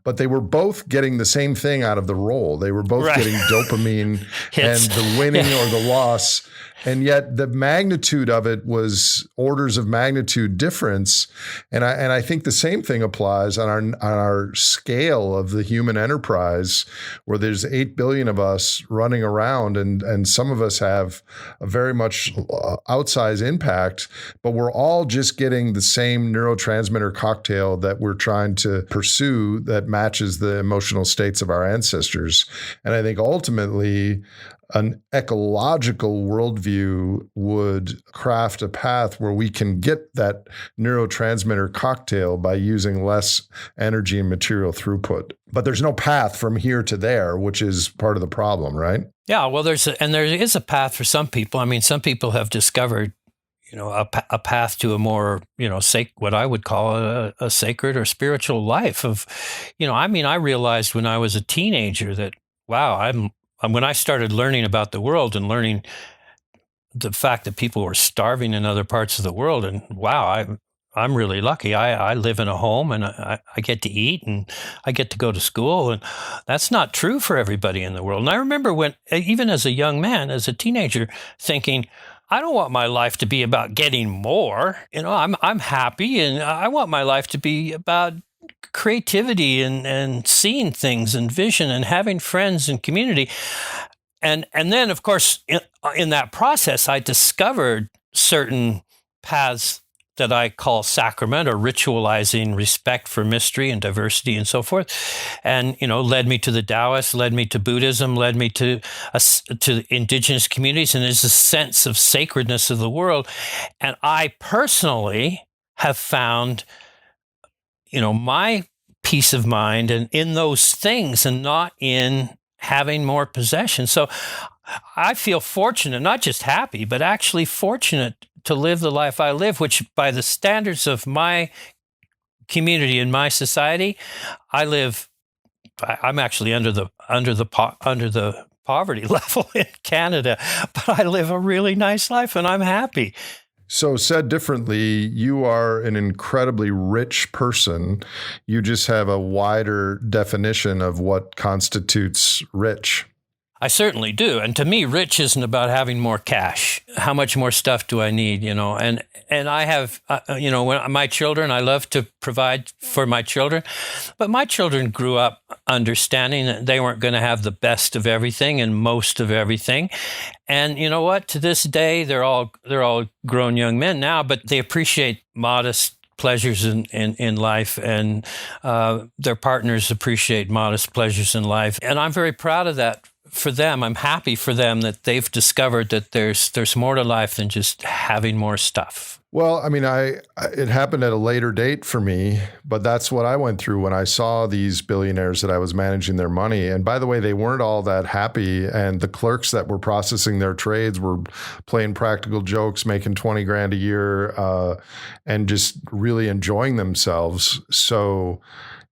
but they were both getting the same thing out of the roll. They were both getting dopamine and the winning or the loss. And yet the magnitude of it was orders of magnitude difference. And I think the same thing applies on our scale of the human enterprise, where there's 8 billion of us running around and some of us have a very much outsized impact, but we're all just getting the same neurotransmitter cocktail that we're trying to pursue that matches the emotional states of our ancestors. And I think ultimately, an ecological worldview would craft a path where we can get that neurotransmitter cocktail by using less energy and material throughput. But there's no path from here to there, which is part of the problem, right? Yeah, well, there is a path for some people. I mean, some people have discovered, a path to a more, what I would call a sacred or spiritual life of, I realized when I was a teenager that, wow, when I started learning about the world and learning the fact that people were starving in other parts of the world, and wow, I'm really lucky. I live in a home and I get to eat and I get to go to school, and that's not true for everybody in the world. And I remember when, even as a young man, as a teenager, thinking, I don't want my life to be about getting more. I'm happy, and I want my life to be about creativity and seeing things and vision and having friends and community. And then, of course, in that process, I discovered certain paths that I call sacrament, or ritualizing respect for mystery and diversity and so forth. And, led me to the Taoists, led me to Buddhism, led me to indigenous communities. And there's a sense of sacredness of the world. And I personally have found, my peace of mind and in those things and not in having more possessions. So I feel fortunate, not just happy, but actually fortunate to live the life I live, which by the standards of my community and my society, I'm actually under the poverty level in Canada, but I live a really nice life and I'm happy. So said differently, you are an incredibly rich person. You just have a wider definition of what constitutes rich. I certainly do. And to me, rich isn't about having more cash. How much more stuff do I need, And I have, when my children, I love to provide for my children. But my children grew up understanding that they weren't going to have the best of everything and most of everything. And you know what? To this day, they're all grown young men now, but they appreciate modest pleasures in life, and their partners appreciate modest pleasures in life. And I'm very proud of that for them. I'm happy for them that they've discovered that there's more to life than just having more stuff. Well, I mean, it happened at a later date for me, but that's what I went through when I saw these billionaires that I was managing their money. And by the way, they weren't all that happy. And the clerks that were processing their trades were playing practical jokes, making 20 grand a year, and just really enjoying themselves. So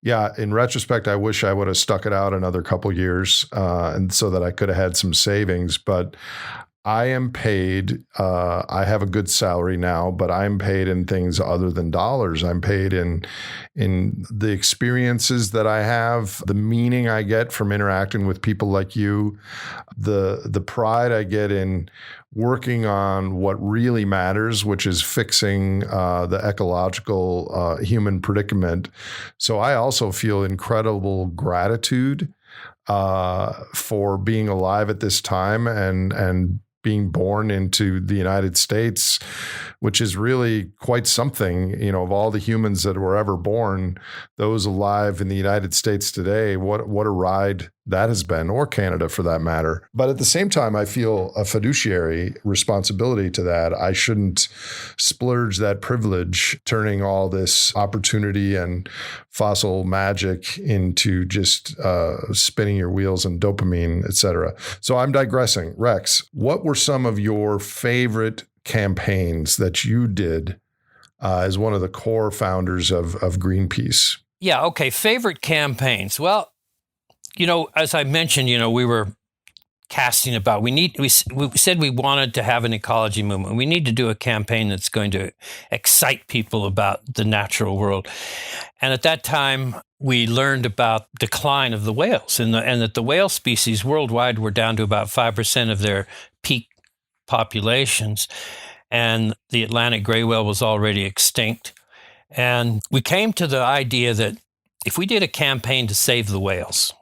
yeah, in retrospect, I wish I would have stuck it out another couple years, and so that I could have had some savings. But I am paid. I have a good salary now, but I'm paid in things other than dollars. I'm paid in the experiences that I have, the meaning I get from interacting with people like you, the pride I get in working on what really matters, which is fixing the ecological human predicament. So I also feel incredible gratitude for being alive at this time and being born into the United States, which is really quite something, of all the humans that were ever born, those alive in the United States today, what a ride that has been, or Canada for that matter. But at the same time, I feel a fiduciary responsibility to that. I shouldn't splurge that privilege, turning all this opportunity and fossil magic into just spinning your wheels and dopamine, et cetera. So I'm digressing. Rex, what were some of your favorite campaigns that you did as one of the core founders of Greenpeace? Yeah, okay. Favorite campaigns. Well, as I mentioned, we were casting about. We said we wanted to have an ecology movement. We need to do a campaign that's going to excite people about the natural world. And at that time, we learned about decline of the whales, and that the whale species worldwide were down to about 5% of their peak populations, and the Atlantic gray whale was already extinct. And we came to the idea that if we did a campaign to save the whales,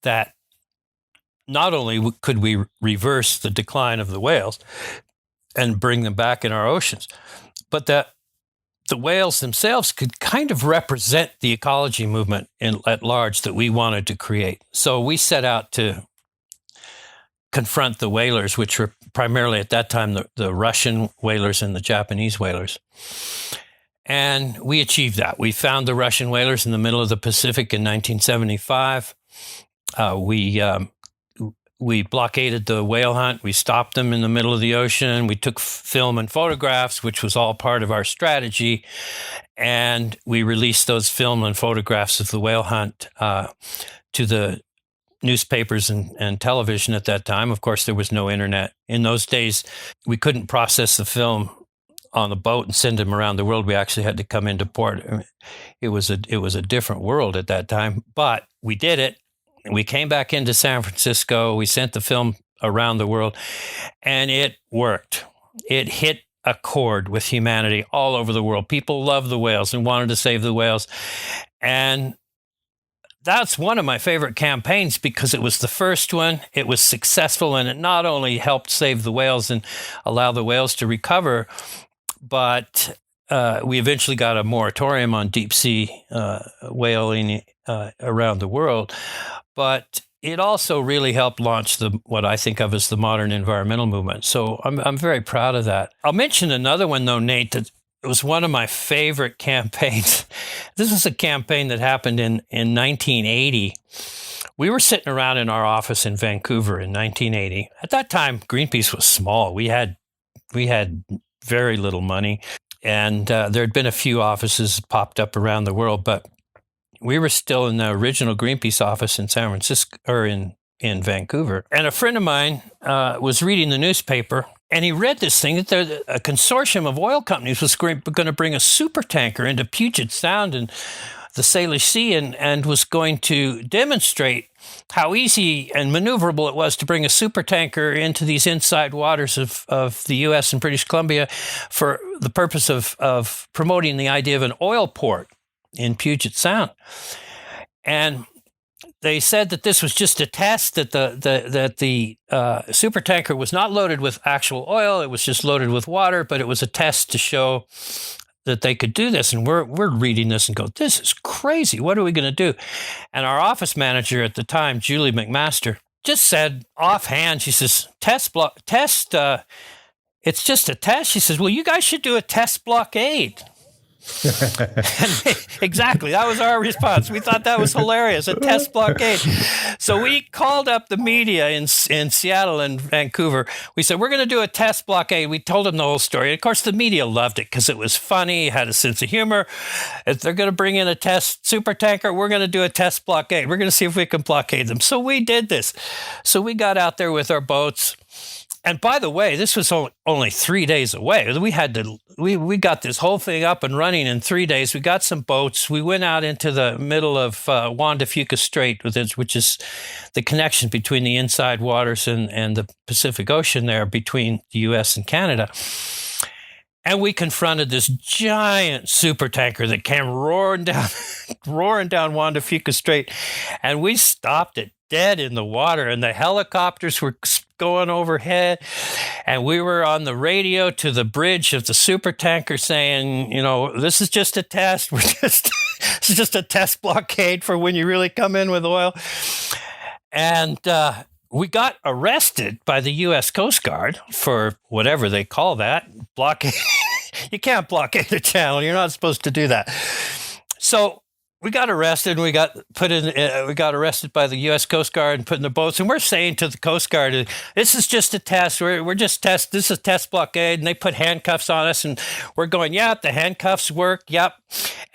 that not only could we reverse the decline of the whales and bring them back in our oceans, but that the whales themselves could kind of represent the ecology movement at large that we wanted to create. So we set out to confront the whalers, which were primarily at that time the Russian whalers and the Japanese whalers. And we achieved that. We found the Russian whalers in the middle of the Pacific in 1975. We blockaded the whale hunt. We stopped them in the middle of the ocean. We took film and photographs, which was all part of our strategy. And we released those film and photographs of the whale hunt to the newspapers and television at that time. Of course, there was no internet. In those days, we couldn't process the film on the boat and send them around the world. We actually had to come into port. It was a different world at that time, but we did it. We came back into San Francisco. We sent the film around the world, and it worked. It hit accord with humanity all over the world. People loved the whales and wanted to save the whales. And that's one of my favorite campaigns because it was the first one. It was successful, and it not only helped save the whales and allow the whales to recover, but we eventually got a moratorium on deep sea whaling around the world. But it also really helped launch what I think of as the modern environmental movement. So I'm very proud of that. I'll mention another one, though, Nate, that it was one of my favorite campaigns. This was a campaign that happened in 1980. We were sitting around in our office in Vancouver in 1980. At that time, Greenpeace was small. We had very little money, and there had been a few offices popped up around the world, but we were still in the original Greenpeace office in San Francisco, or in Vancouver. And a friend of mine was reading the newspaper, and he read this thing that a consortium of oil companies was going to bring a super tanker into Puget Sound and the Salish Sea and was going to demonstrate how easy and maneuverable it was to bring a super tanker into these inside waters of the U.S. and British Columbia for the purpose of promoting the idea of an oil port in Puget Sound. And they said that this was just a test, that the super tanker was not loaded with actual oil. It was just loaded with water, but it was a test to show that they could do this. And we're reading this and go, this is crazy. What are we going to do? And our office manager at the time, Julie McMaster, just said offhand, she says, it's just a test. She says, well, you guys should do a test blockade. Exactly. That was our response. We thought that was hilarious, a test blockade. So we called up the media in Seattle and Vancouver. We said, we're going to do a test blockade. We told them the whole story. And of course, the media loved it because it was funny, had a sense of humor. If they're going to bring in a test super tanker, we're going to do a test blockade. We're going to see if we can blockade them. So we did this. So we got out there with our boats. And by the way, this was only 3 days away. We got this whole thing up and running in 3 days. We got some boats. We went out into the middle of Juan de Fuca Strait, which is the connection between the inside waters and the Pacific Ocean there between the U.S. and Canada. And we confronted this giant super tanker that came roaring down Juan de Fuca Strait, and we stopped it dead in the water, and the helicopters were going overhead, and we were on the radio to the bridge of the super tanker saying, this is just a test. This is just a test blockade for when you really come in with oil. And we got arrested by the U.S. Coast Guard for whatever they call that, blockade. You can't blockade the channel. You're not supposed to do that. So we got arrested, and we got arrested by the U.S. Coast Guard and put in the boats. And we're saying to the Coast Guard, this is just a test. We're just test. This is a test blockade. And they put handcuffs on us, and we're going, yeah, the handcuffs work. Yep.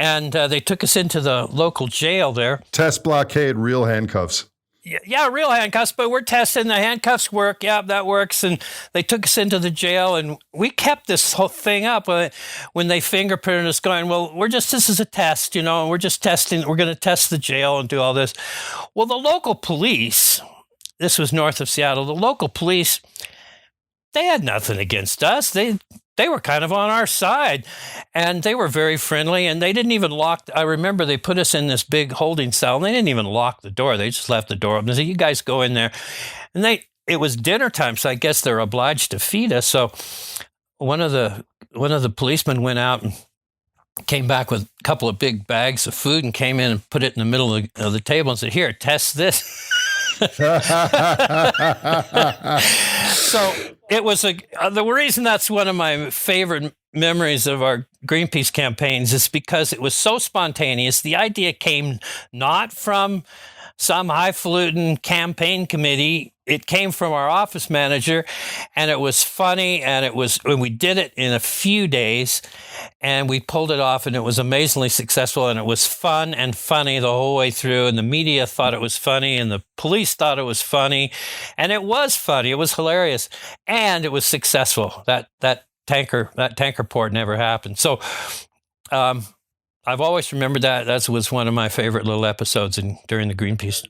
And they took us into the local jail there. Test blockade, real handcuffs. Yeah, real handcuffs, but we're testing the handcuffs work. Yeah, that works. And they took us into the jail, and we kept this whole thing up when they fingerprinted us going, well, this is a test, we're just testing. We're going to test the jail and do all this. Well, the local police, this was north of Seattle, the local police, they had nothing against us. They were kind of on our side, and they were very friendly, and they didn't even lock. I remember they put us in this big holding cell, and they didn't even lock the door. They just left the door open. They said, you guys go in there. And it was dinner time, so I guess they're obliged to feed us. So one of the policemen went out and came back with a couple of big bags of food and came in and put it in the middle of the table and said, here, test this. So it was the reason that's one of my favorite memories of our Greenpeace campaigns is because it was so spontaneous. The idea came not from some highfalutin campaign committee. It came from our office manager, and it was funny, and we did it in a few days, and we pulled it off, and it was amazingly successful, and it was fun and funny the whole way through, and the media thought it was funny, and the police thought it was funny, and it was funny. It was hilarious, and it was successful. That tanker port never happened. So I've always remembered that. That was one of my favorite little episodes during the Greenpeace.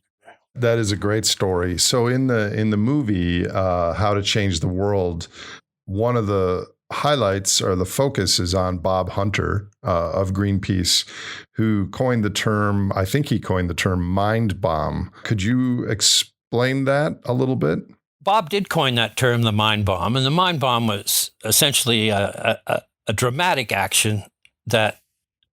That is a great story. So in the movie, How to Change the World, one of the highlights, or the focus is on Bob Hunter of Greenpeace, who coined the term, I think he coined the term mind bomb. Could you explain that a little bit? Bob did coin that term, the mind bomb, and the mind bomb was essentially a dramatic action that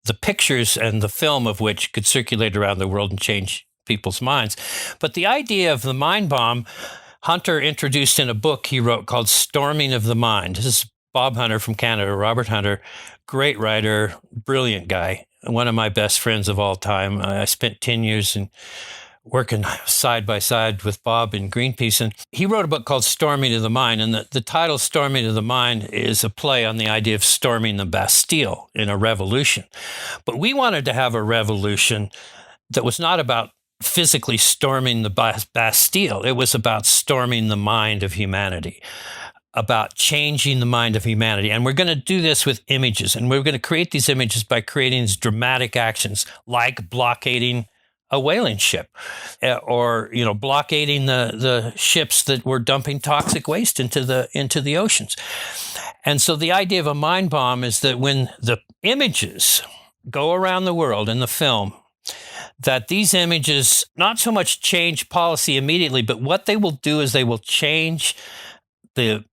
the pictures and the film of which could circulate around the world and change people's minds. But the idea of the mind bomb, Hunter introduced in a book he wrote called Storming of the Mind. This is Bob Hunter from Canada, Robert Hunter, great writer, brilliant guy, one of my best friends of all time. I spent 10 years working side by side with Bob in Greenpeace, and he wrote a book called Storming of the Mind, and the title Storming of the Mind is a play on the idea of storming the Bastille in a revolution. But we wanted to have a revolution that was not about physically storming the Bastille. It was about storming the mind of humanity, about changing the mind of humanity. And we're going to do this with images, and we're going to create these images by creating these dramatic actions like blockading a whaling ship, or blockading the ships that were dumping toxic waste into the oceans. And so the idea of a mind bomb is that when the images go around the world in the film, that these images not so much change policy immediately, but what they will do is they will change the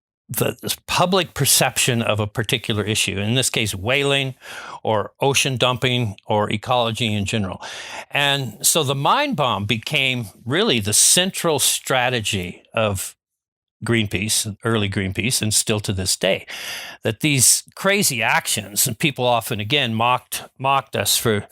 public perception of a particular issue, in this case, whaling or ocean dumping or ecology in general. And so the mind bomb became really the central strategy of Greenpeace, early Greenpeace, and still to this day, that these crazy actions, and people often, again, mocked us for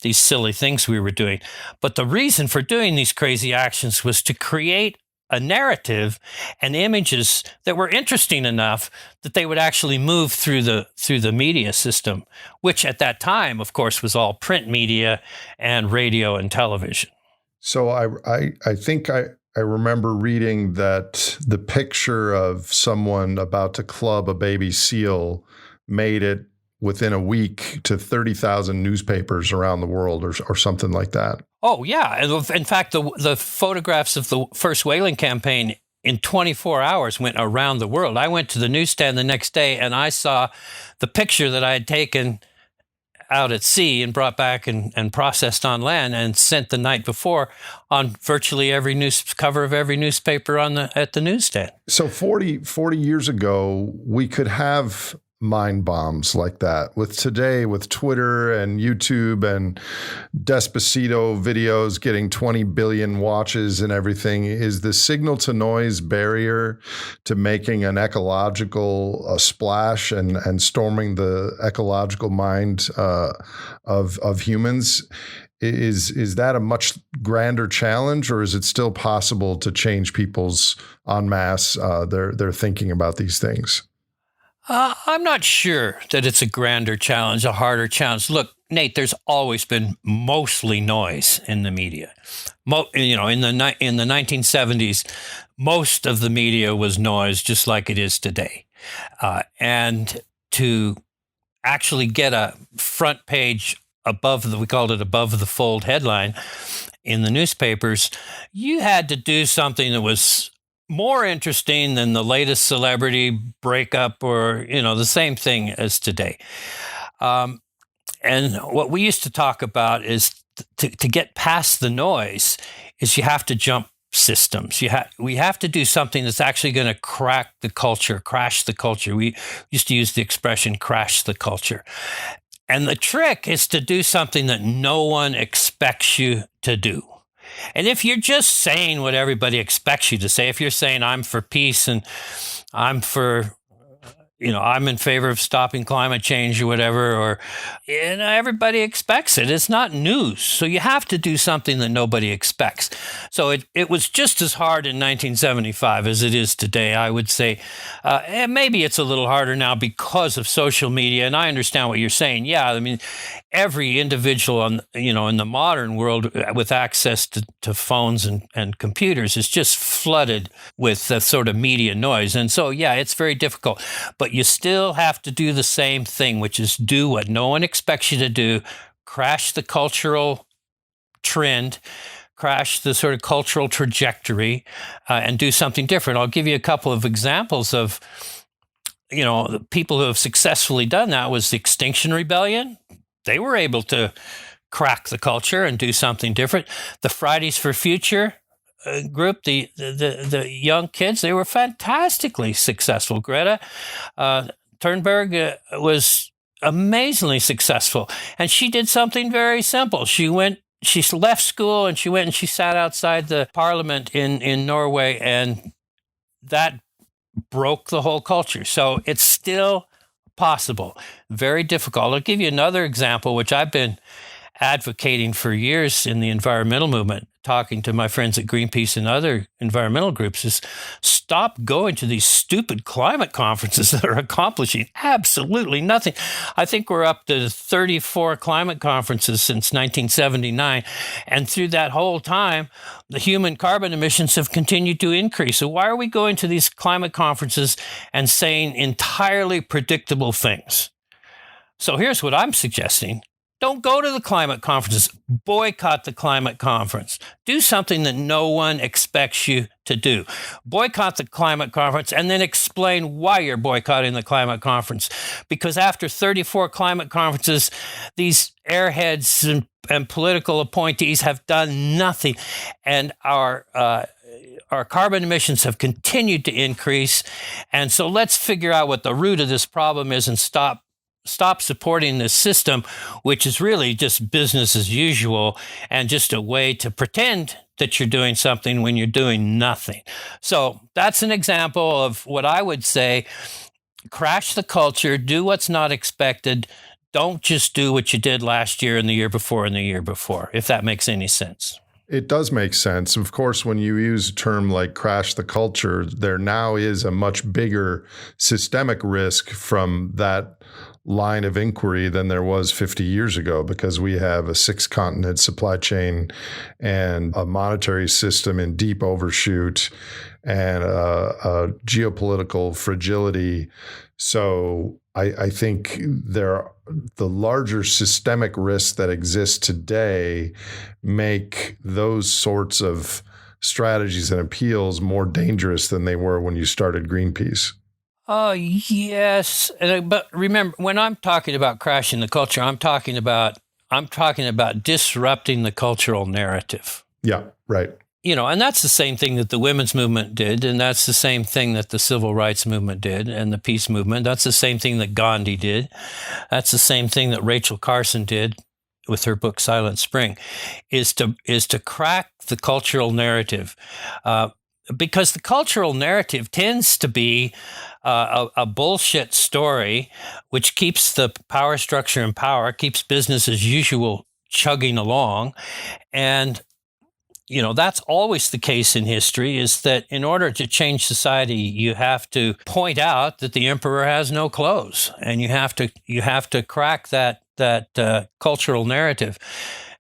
these silly things we were doing. But the reason for doing these crazy actions was to create a narrative and images that were interesting enough that they would actually move through the media system, which at that time, of course, was all print media and radio and television. So I think I remember reading that the picture of someone about to club a baby seal made it within a week to 30,000 newspapers around the world, or something like that. Oh, yeah. In fact, the photographs of the first whaling campaign in 24 hours went around the world. I went to the newsstand the next day, and I saw the picture that I had taken out at sea and brought back and processed on land and sent the night before on virtually every cover of every newspaper at the newsstand. So 40 years ago, we could have mind bombs like that. Today, with Twitter and YouTube and Despacito videos getting 20 billion watches and everything, is the signal to noise barrier to making an ecological splash and storming the ecological mind of humans? Is that a much grander challenge, or is it still possible to change people's en masse their thinking about these things? I'm not sure that it's a grander challenge, a harder challenge. Look, Nate, there's always been mostly noise in the media. In the 1970s, most of the media was noise, just like it is today. And to actually get a front page we called it above the fold headline in the newspapers, you had to do something that was more interesting than the latest celebrity breakup or, the same thing as today. And what we used to talk about is to get past the noise is you have to jump systems. We have to do something that's actually going to crash the culture. We used to use the expression crash the culture. And the trick is to do something that no one expects you to do. And if you're just saying what everybody expects you to say, if you're saying I'm for peace and I'm in favor of stopping climate change or whatever, or everybody expects it. It's not news. So you have to do something that nobody expects. So it was just as hard in 1975 as it is today, I would say. And maybe it's a little harder now because of social media. And I understand what you're saying. Yeah, I mean, every individual in the modern world with access to phones and computers is just flooded with the sort of media noise. And so, yeah, it's very difficult. But you still have to do the same thing, which is do what no one expects you to do, crash the cultural trend, crash the sort of cultural trajectory, and do something different. I'll give you a couple of examples of the people who have successfully done that was the Extinction Rebellion. They were able to crack the culture and do something different. The Fridays for Future group, the young kids, they were fantastically successful. Greta Thunberg was amazingly successful, and she did something very simple. She left school and she went and she sat outside the parliament in Norway, and that broke the whole culture. So it's still possible. Very difficult. I'll give you another example, which I've been advocating for years in the environmental movement, talking to my friends at Greenpeace and other environmental groups, is stop going to these stupid climate conferences that are accomplishing absolutely nothing. I think we're up to 34 climate conferences since 1979. And through that whole time, the human carbon emissions have continued to increase. So why are we going to these climate conferences and saying entirely predictable things? So here's what I'm suggesting. Don't go to the climate conferences. Boycott the climate conference. Do something that no one expects you to do. Boycott the climate conference and then explain why you're boycotting the climate conference. Because after 34 climate conferences, these airheads and political appointees have done nothing. And our carbon emissions have continued to increase. And so let's figure out what the root of this problem is and stop supporting this system, which is really just business as usual and just a way to pretend that you're doing something when you're doing nothing. So that's an example of what I would say: crash the culture, do what's not expected. Don't just do what you did last year and the year before and the year before, if that makes any sense. It does make sense. Of course, when you use a term like crash the culture, there now is a much bigger systemic risk from that line of inquiry than there was 50 years ago, because we have a 6-continent supply chain and a monetary system in deep overshoot and a geopolitical fragility. So I think the larger systemic risks that exist today make those sorts of strategies and appeals more dangerous than they were when you started Greenpeace. Oh, yes. But remember, when I'm talking about crashing the culture, I'm talking about disrupting the cultural narrative. Yeah, right. And that's the same thing that the women's movement did, and that's the same thing that the civil rights movement did, and the peace movement. That's the same thing that Gandhi did. That's the same thing that Rachel Carson did with her book Silent Spring, is to crack the cultural narrative. Because the cultural narrative tends to be a bullshit story, which keeps the power structure in power, keeps business as usual chugging along. And, that's always the case in history, is that in order to change society, you have to point out that the emperor has no clothes, and you have to crack that cultural narrative.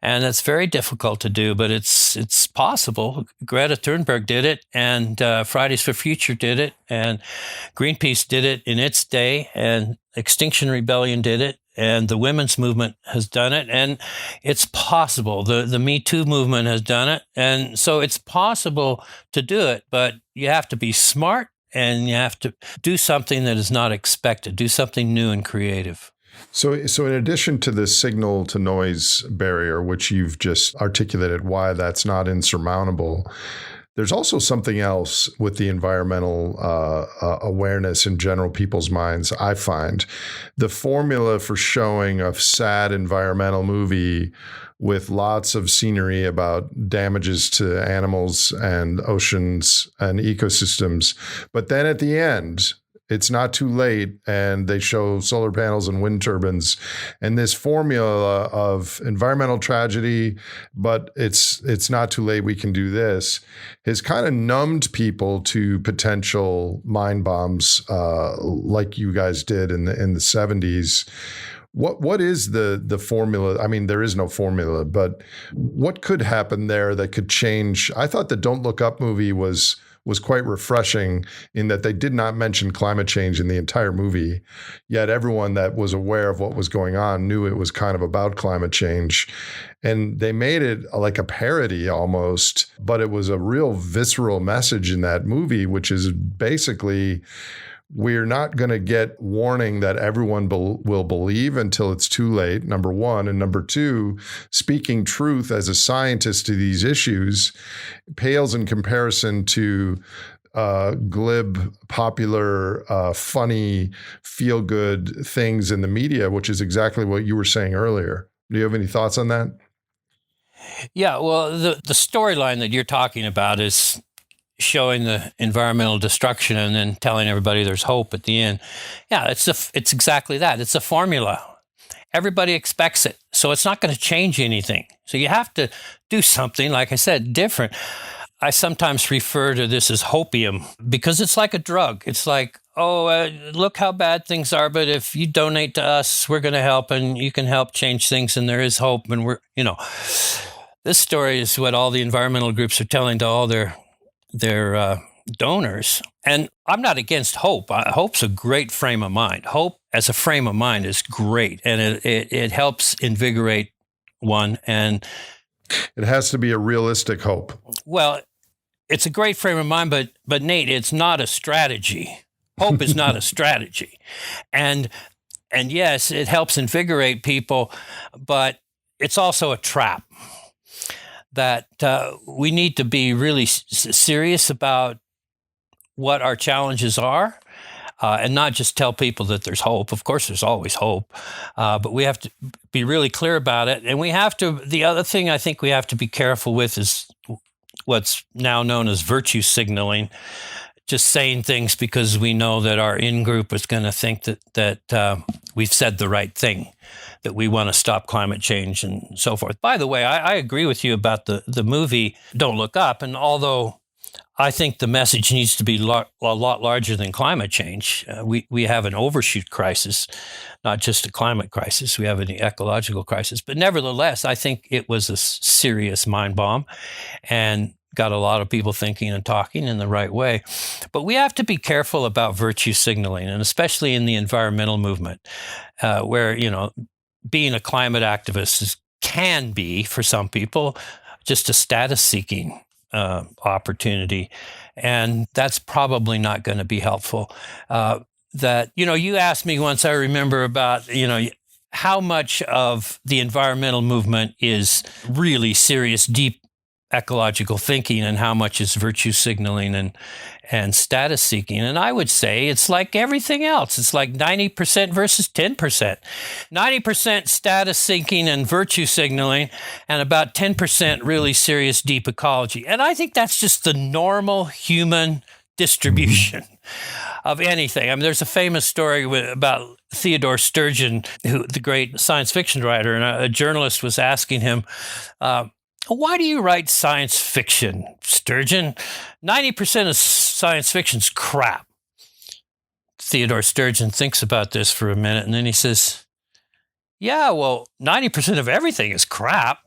And it's very difficult to do, but it's possible. Greta Thunberg did it, and Fridays for Future did it, and Greenpeace did it in its day, and Extinction Rebellion did it, and the women's movement has done it, and it's possible. The Me Too movement has done it, and so it's possible to do it, but you have to be smart, and you have to do something that is not expected, do something new and creative. So in addition to the signal to noise barrier, which you've just articulated why that's not insurmountable, there's also something else with the environmental awareness in general people's minds. I find the formula for showing a sad environmental movie with lots of scenery about damages to animals and oceans and ecosystems, but then at the end, it's not too late, and they show solar panels and wind turbines, and this formula of environmental tragedy, but it's not too late, we can do this, has kind of numbed people to potential mind bombs, like you guys did in the 70s. What is the formula? I mean, there is no formula, but what could happen there that could change? I thought the Don't Look Up movie was quite refreshing in that they did not mention climate change in the entire movie, yet everyone that was aware of what was going on knew it was kind of about climate change. And they made it like a parody almost, but it was a real visceral message in that movie, which is basically we're not going to get warning that everyone will believe until it's too late, number one. And number two, speaking truth as a scientist to these issues pales in comparison to glib, popular, funny, feel-good things in the media, which is exactly what you were saying earlier. Do you have any thoughts on that? Yeah, well, the storyline that you're talking about is showing the environmental destruction and then telling everybody there's hope at the end. Yeah, it's exactly that. It's a formula. Everybody expects it. So it's not going to change anything. So you have to do something, like I said, different. I sometimes refer to this as hopium because it's like a drug. It's like, look how bad things are, but if you donate to us, we're going to help and you can help change things and there is hope. And this story is what all the environmental groups are telling to all their donors. And I'm not against hope. Hope's a great frame of mind. Hope as a frame of mind is great. And it helps invigorate one. And it has to be a realistic hope. Well, it's a great frame of mind, but Nate, it's not a strategy. Hope is not a strategy. And yes, it helps invigorate people, but it's also a trap that we need to be really serious about what our challenges are and not just tell people that there's hope. Of course, there's always hope, but we have to be really clear about it. And the other thing I think we have to be careful with is what's now known as virtue signaling, just saying things because we know that our in-group is going to think that we've said the right thing, that we want to stop climate change and so forth. By the way, I agree with you about the movie Don't Look Up. And although I think the message needs to be a lot larger than climate change, we have an overshoot crisis, not just a climate crisis. We have an ecological crisis. But nevertheless, I think it was a serious mind bomb and got a lot of people thinking and talking in the right way. But we have to be careful about virtue signaling, and especially in the environmental movement, where, being a climate activist can be, for some people, just a status-seeking opportunity. And that's probably not going to be helpful. You asked me once, I remember, about, how much of the environmental movement is really serious, deep ecological thinking and how much is virtue signaling and status seeking. And I would say it's like everything else. It's like 90% versus 10%. 90% status seeking and virtue signaling, and about 10% really serious deep ecology. And I think that's just the normal human distribution of anything. I mean, there's a famous story about Theodore Sturgeon, the great science fiction writer, and a journalist was asking him, why do you write science fiction, Sturgeon? 90% of science fiction's crap. Theodore Sturgeon thinks about this for a minute, and then he says, yeah, well, 90% of everything is crap.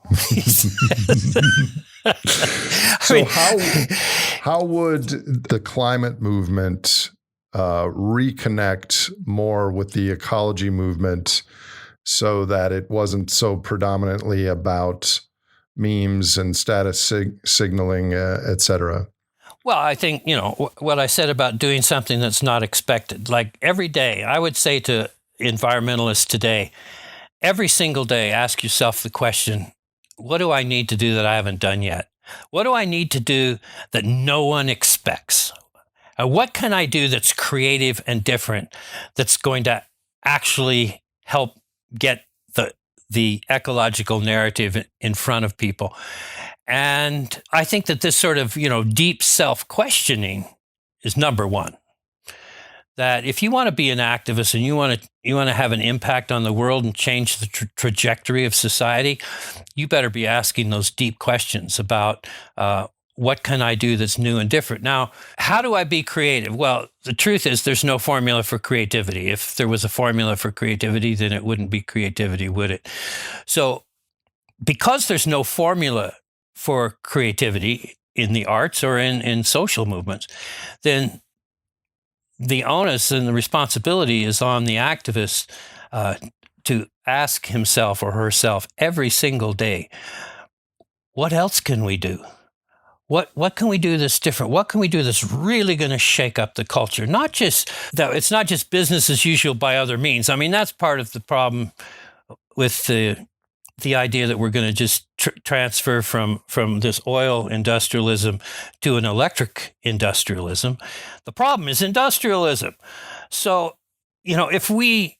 So how would the climate movement reconnect more with the ecology movement so that it wasn't so predominantly about memes and status signaling, et cetera? Well, I think, what I said about doing something that's not expected. Like every day, I would say to environmentalists today, every single day, ask yourself the question, what do I need to do that I haven't done yet? What do I need to do that no one expects? What can I do that's creative and different, that's going to actually help get the ecological narrative in front of people? And I think that this sort of, deep self-questioning is number one. That if you want to be an activist and you want to have an impact on the world and change the trajectory of society, you better be asking those deep questions about what can I do that's new and different? Now, how do I be creative? Well, the truth is there's no formula for creativity. If there was a formula for creativity, then it wouldn't be creativity, would it? So because there's no formula for creativity in the arts or in social movements, then the onus and the responsibility is on the activist to ask himself or herself every single day, what else can we do? what can we do that's different? What can we do that's really going to shake up the culture? Not just that it's not just business as usual by other means. I mean, that's part of the problem with the idea that we're going to just transfer from this oil industrialism to an electric industrialism. The problem is industrialism. So, if we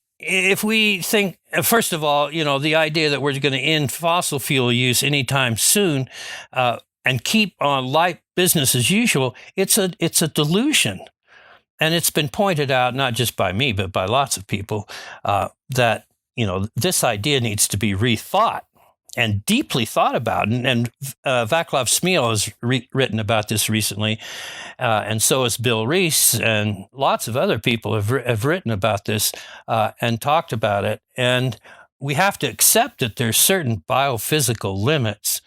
think, first of all, the idea that we're going to end fossil fuel use anytime soon and keep on light business as usual, it's a delusion. And it's been pointed out, not just by me, but by lots of people, that this idea needs to be rethought and deeply thought about. And Vaclav Smil has written about this recently, and so has Bill Rees, and lots of other people have written about this and talked about it. And we have to accept that there's certain biophysical limits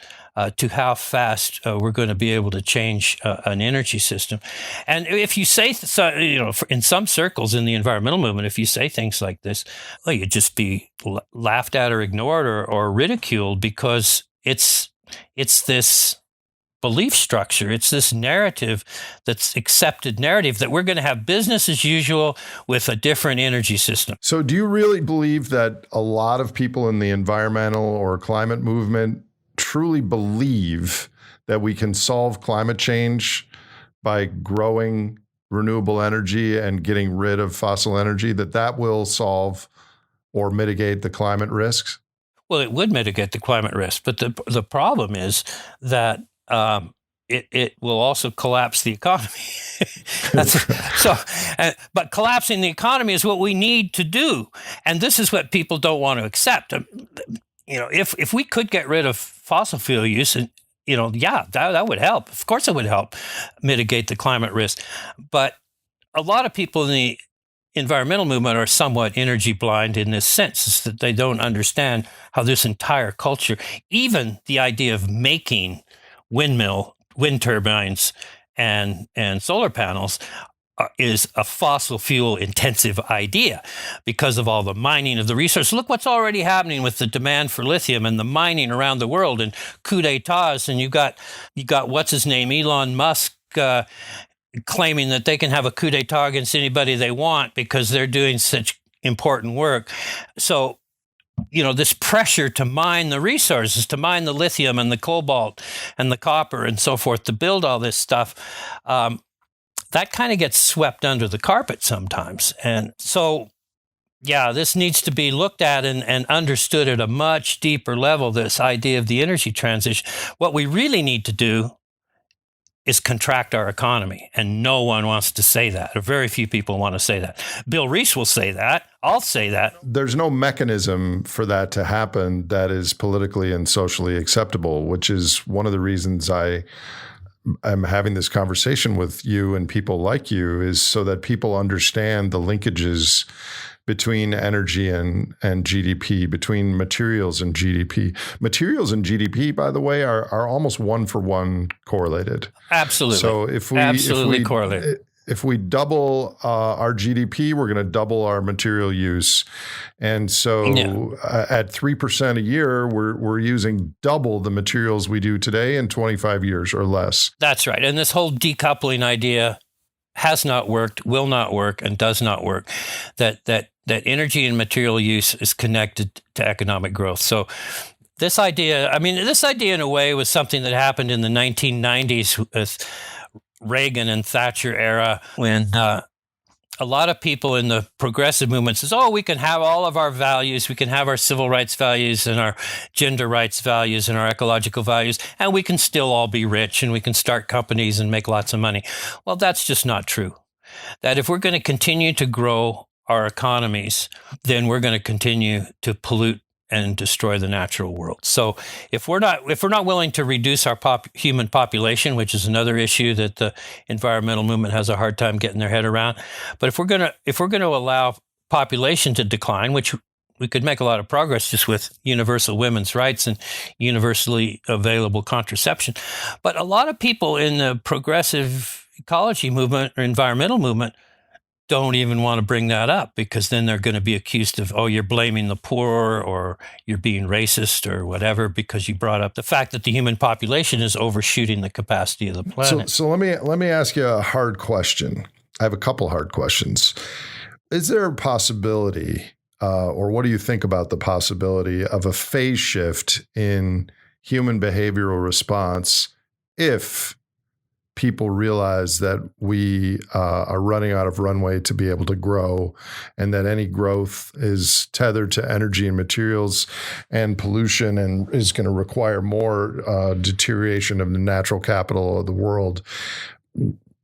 to how fast we're going to be able to change an energy system. And if you say, in some circles in the environmental movement, if you say things like this, well, you'd just be laughed at or ignored or ridiculed, because it's this belief structure. It's this narrative that's accepted narrative that we're going to have business as usual with a different energy system. So do you really believe that a lot of people in the environmental or climate movement truly believe that we can solve climate change by growing renewable energy and getting rid of fossil energy, that will solve or mitigate the climate risks? Well, it would mitigate the climate risk, but the problem is that it will also collapse the economy. But collapsing the economy is what we need to do, and this is what people don't want to accept. If we could get rid of fossil fuel use, and that would help. Of course, it would help mitigate the climate risk. But a lot of people in the environmental movement are somewhat energy blind in this sense, is that they don't understand how this entire culture, even the idea of making wind turbines and solar panels, is a fossil fuel intensive idea because of all the mining of the resource. Look what's already happening with the demand for lithium and the mining around the world, and coup d'etats. And you got what's his name, Elon Musk, claiming that they can have a coup d'etat against anybody they want because they're doing such important work. So, this pressure to mine the resources, to mine the lithium and the cobalt and the copper and so forth, to build all this stuff, that kind of gets swept under the carpet sometimes. And so, this needs to be looked at and understood at a much deeper level, this idea of the energy transition. What we really need to do is contract our economy, and no one wants to say that, or very few people want to say that. Bill Rees will say that. I'll say that. There's no mechanism for that to happen that is politically and socially acceptable, which is one of the reasons I'm having this conversation with you and people like you, is so that people understand the linkages between energy and GDP, between materials and GDP. Materials and GDP, by the way, are almost one-for-one correlated. Absolutely. So if we double our GDP, we're going to double our material use. And so at 3% a year, we're using double the materials we do today in 25 years or less. That's right. And this whole decoupling idea has not worked, will not work, and does not work. That energy and material use is connected to economic growth. So this idea in a way was something that happened in the 1990s with Reagan and Thatcher era, when a lot of people in the progressive movement says, we can have all of our values. We can have our civil rights values and our gender rights values and our ecological values, and we can still all be rich and we can start companies and make lots of money. Well, that's just not true. That if we're going to continue to grow our economies, then we're going to continue to pollute and destroy the natural world. So if we're not willing to reduce our human population, which is another issue that the environmental movement has a hard time getting their head around, but if we're going to allow population to decline, which we could make a lot of progress just with universal women's rights and universally available contraception, but a lot of people in the progressive ecology movement or environmental movement don't even want to bring that up, because then they're going to be accused of, oh, you're blaming the poor, or you're being racist or whatever, because you brought up the fact that the human population is overshooting the capacity of the planet. So let me ask you a hard question. I have a couple hard questions. Is there a possibility, or what do you think about the possibility of a phase shift in human behavioral response if people realize that we are running out of runway to be able to grow, and that any growth is tethered to energy and materials and pollution, and is going to require more deterioration of the natural capital of the world?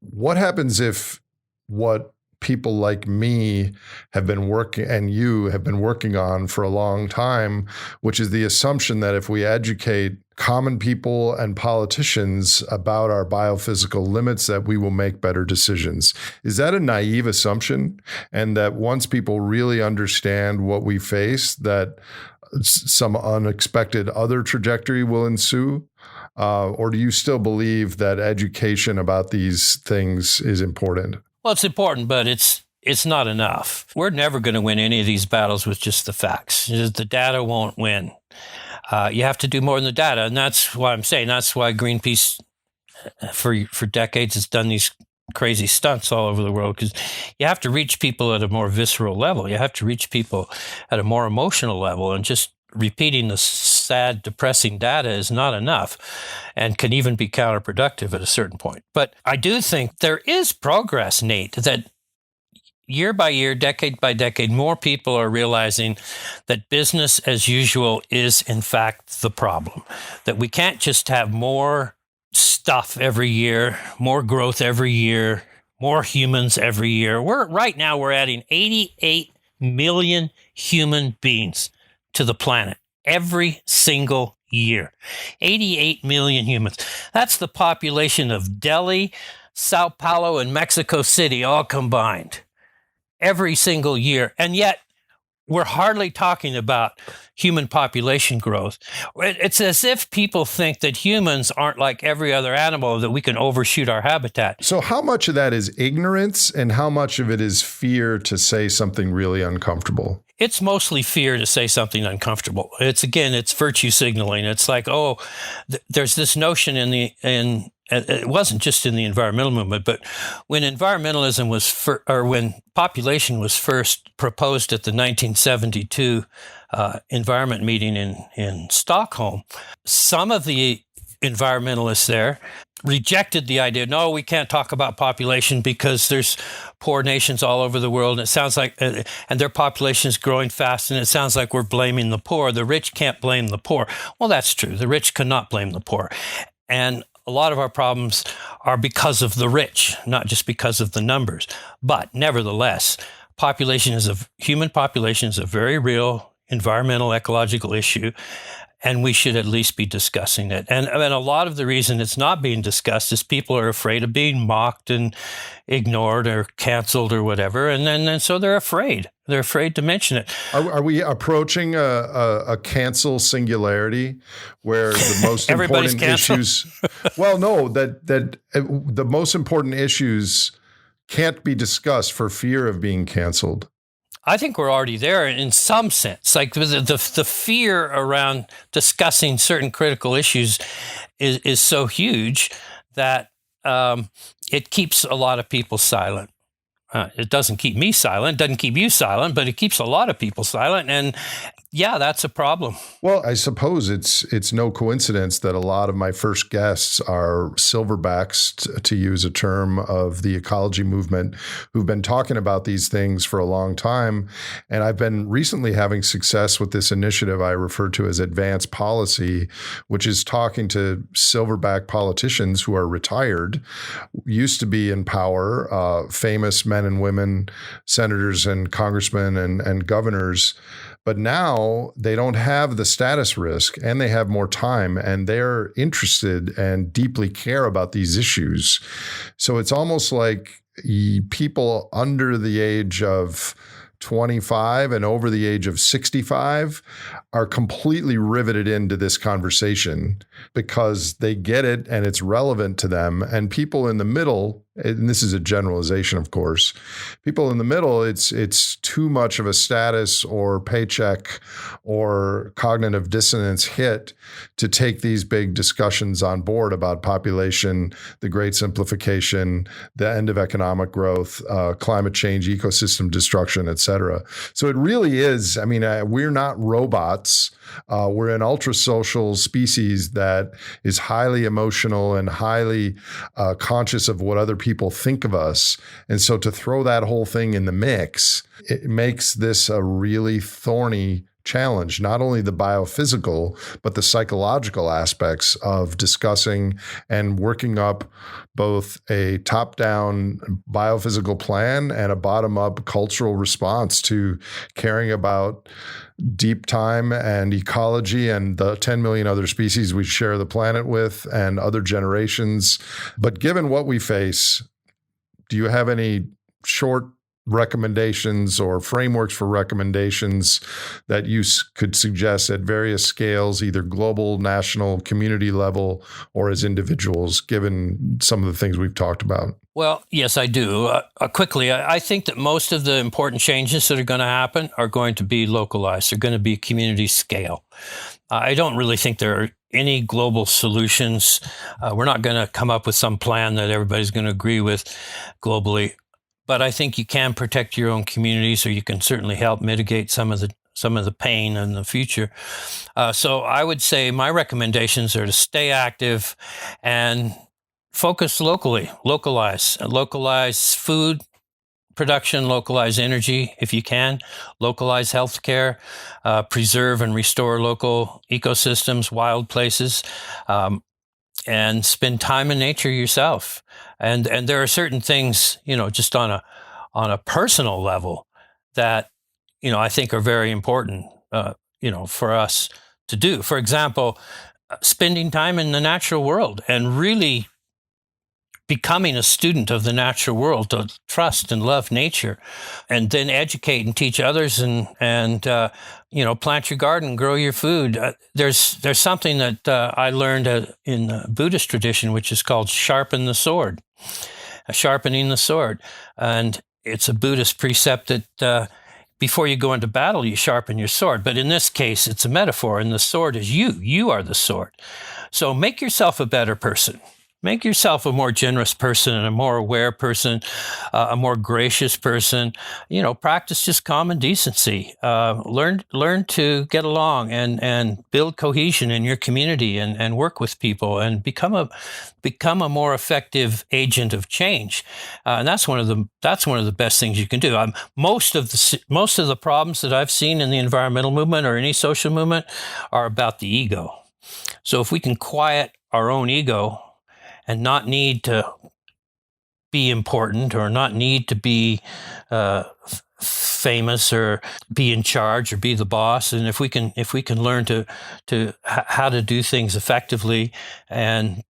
What happens if what people like me have been working, and you have been working on for a long time, which is the assumption that if we educate common people and politicians about our biophysical limits, that we will make better decisions? Is that a naive assumption? And that once people really understand what we face, that some unexpected other trajectory will ensue? Or do you still believe that education about these things is important? Well, it's important, but it's not enough. We're never going to win any of these battles with just the facts. The data won't win. You have to do more than the data, and that's why I'm saying that's why Greenpeace for decades has done these crazy stunts all over the world, because you have to reach people at a more visceral level. You have to reach people at a more emotional level, and just repeating the sad, depressing data is not enough, and can even be counterproductive at a certain point. But I do think there is progress, Nate, that year by year, decade by decade, more people are realizing that business as usual is in fact the problem, that we can't just have more stuff every year, more growth every year, more humans every year. Right now we're adding 88 million human beings to the planet every single year. 88 million humans. That's the population of Delhi, Sao Paulo, and Mexico City all combined every single year. And yet we're hardly talking about human population growth. It's as if people think that humans aren't like every other animal, that we can overshoot our habitat. So how much of that is ignorance, and how much of it is fear to say something really uncomfortable? It's mostly fear to say something uncomfortable. It's virtue signaling. It's like, there's this notion it wasn't just in the environmental movement, but when environmentalism when population was first proposed at the 1972 environment meeting in Stockholm, some of the environmentalists there rejected the idea. No, we can't talk about population because there's poor nations all over the world, and it sounds like, and their population is growing fast, and it sounds like we're blaming the poor. The rich can't blame the poor. Well, that's true. The rich cannot blame the poor, and a lot of our problems are because of the rich, not just because of the numbers. But nevertheless, human population is a very real environmental, ecological issue, and we should at least be discussing it. And a lot of the reason it's not being discussed is people are afraid of being mocked and ignored or canceled or whatever, and so they're afraid. They're afraid to mention it. Are we approaching a cancel singularity, where the most important issues? Well, no, that the most important issues can't be discussed for fear of being canceled. I think we're already there in some sense. Like the fear around discussing certain critical issues is so huge that it keeps a lot of people silent. It doesn't keep me silent, doesn't keep you silent, but it keeps a lot of people silent. And yeah, that's a problem. Well, I suppose it's no coincidence that a lot of my first guests are silverbacks, to use a term of the ecology movement, who've been talking about these things for a long time. And I've been recently having success with this initiative I refer to as advanced policy, which is talking to silverback politicians who are retired, used to be in power, famous men and women, senators and congressmen and governors. But now they don't have the status risk, and they have more time, and they're interested and deeply care about these issues. So it's almost like people under the age of 25 and over the age of 65 are completely riveted into this conversation because they get it and it's relevant to them. And people in the middle and this is a generalization, of course, people in the middle, it's too much of a status or paycheck or cognitive dissonance hit to take these big discussions on board about population, the great simplification, the end of economic growth, climate change, ecosystem destruction, et cetera. So it really is, I mean, we're not robots. We're an ultra-social species that is highly emotional and highly conscious of what other people think of us. And so to throw that whole thing in the mix, it makes this a really thorny challenge, not only the biophysical, but the psychological aspects of discussing and working up both a top-down biophysical plan and a bottom-up cultural response to caring about deep time and ecology and the 10 million other species we share the planet with and other generations. But given what we face, do you have any short recommendations or frameworks for recommendations that you could suggest at various scales, either global, national, community level, or as individuals, given some of the things we've talked about? Well, yes, I do. Quickly, I think that most of the important changes that are going to happen are going to be localized. They're going to be community scale. I don't really think there are any global solutions. We're not going to come up with some plan that everybody's going to agree with globally. But I think you can protect your own communities, or you can certainly help mitigate some of the pain in the future. So I would say my recommendations are to stay active and focus locally, localize food production, localize energy if you can, localize healthcare, preserve and restore local ecosystems, wild places, and spend time in nature yourself. And there are certain things, just on a personal level that, I think are very important, for us to do. For example, spending time in the natural world and really becoming a student of the natural world, to trust and love nature, and then educate and teach others, and plant your garden, grow your food. There's something that I learned in the Buddhist tradition, which is called sharpening the sword. And it's a Buddhist precept that before you go into battle, you sharpen your sword. But in this case, it's a metaphor, and the sword is you. You are the sword. So make yourself a better person. Make yourself a more generous person and a more aware person, a more gracious person. Practice just common decency. Learn to get along and build cohesion in your community and work with people and become a more effective agent of change. And that's one of the best things you can do. Most of the problems that I've seen in the environmental movement or any social movement are about the ego. So if we can quiet our own ego and not need to be important or not need to be famous or be in charge or be the boss, and if we can learn to how to do things effectively and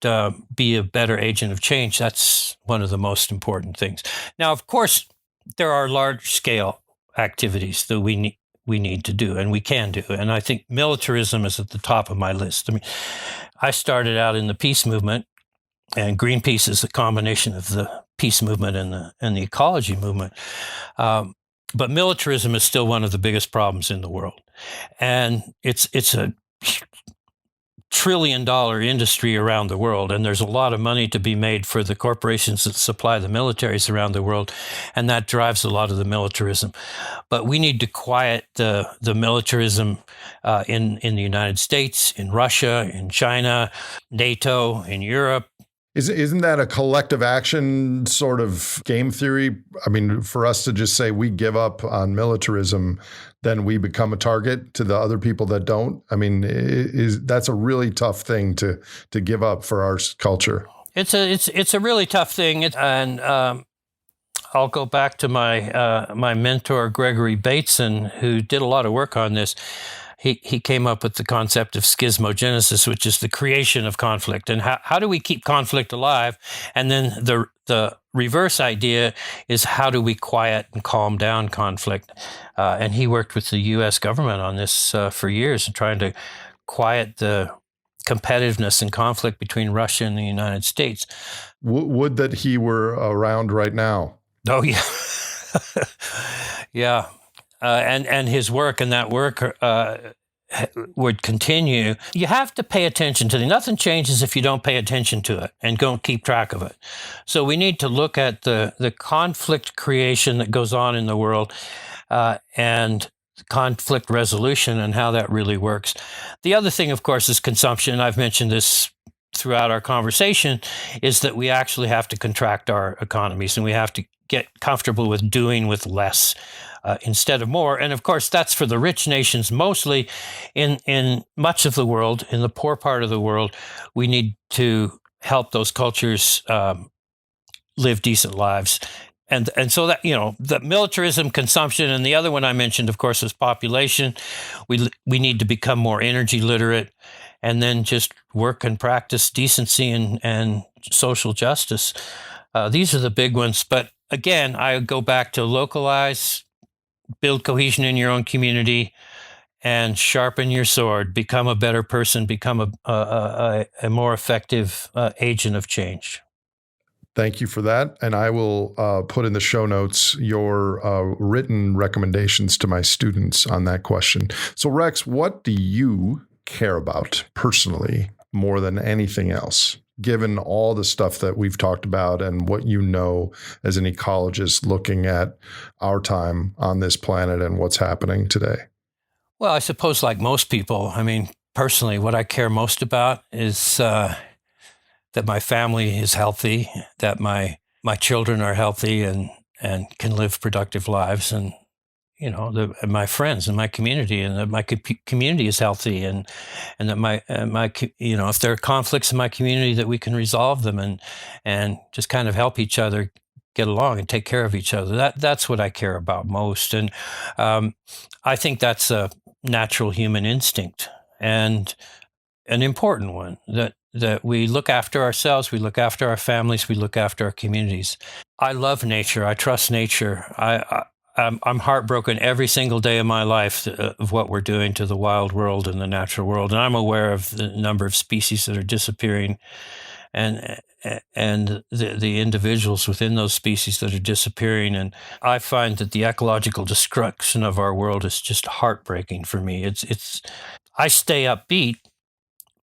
be a better agent of change, that's one of the most important things. Now, of course, there are large scale activities that we need to do and we can do, and I think militarism is at the top of my list. I mean, I started out in the peace movement. And Greenpeace is a combination of the peace movement and the ecology movement. But militarism is still one of the biggest problems in the world. And it's a trillion-dollar industry around the world, and there's a lot of money to be made for the corporations that supply the militaries around the world, and that drives a lot of the militarism. But we need to quiet the militarism in the United States, in Russia, in China, NATO, in Europe. Isn't that a collective action sort of game theory? I mean, for us to just say we give up on militarism, then we become a target to the other people that don't. I mean, that's a really tough thing to give up for our culture. It's a really tough thing, and I'll go back to my mentor Gregory Bateson, who did a lot of work on this. He came up with the concept of schismogenesis, which is the creation of conflict. And how do we keep conflict alive? And then the reverse idea is how do we quiet and calm down conflict? And he worked with the U.S. government on this for years, trying to quiet the competitiveness and conflict between Russia and the United States. Would that he were around right now. Oh, yeah. Yeah. And his work and that work would continue. You have to pay attention to it. Nothing changes if you don't pay attention to it and don't keep track of it. So we need to look at the conflict creation that goes on in the world and conflict resolution and how that really works. The other thing, of course, is consumption. I've mentioned this throughout our conversation, is that we actually have to contract our economies and we have to get comfortable with doing with less instead of more. And of course, that's for the rich nations mostly. In much of the world, in the poor part of the world, we need to help those cultures live decent lives. And so that, the militarism, consumption, and the other one I mentioned, of course, is population. We need to become more energy literate, and then just work and practice decency and social justice. These are the big ones. But again, I go back to localize, build cohesion in your own community, and sharpen your sword. Become a better person. Become a more effective agent of change. Thank you for that. And I will put in the show notes your written recommendations to my students on that question. So, Rex, what do you care about personally more than anything else, given all the stuff that we've talked about and what you know as an ecologist looking at our time on this planet and what's happening today? Well, I suppose like most people, personally, what I care most about is that my family is healthy, that my children are healthy and can live productive lives, and my friends and my community, and that my community is healthy, and that my if there are conflicts in my community, that we can resolve them and just kind of help each other get along and take care of each other. That's what I care about most, and I think that's a natural human instinct and an important one, that we look after ourselves, we look after our families, we look after our communities. I love nature. I trust nature. I'm heartbroken every single day of my life of what we're doing to the wild world and the natural world. And I'm aware of the number of species that are disappearing and the individuals within those species that are disappearing. And I find that the ecological destruction of our world is just heartbreaking for me. I stay upbeat,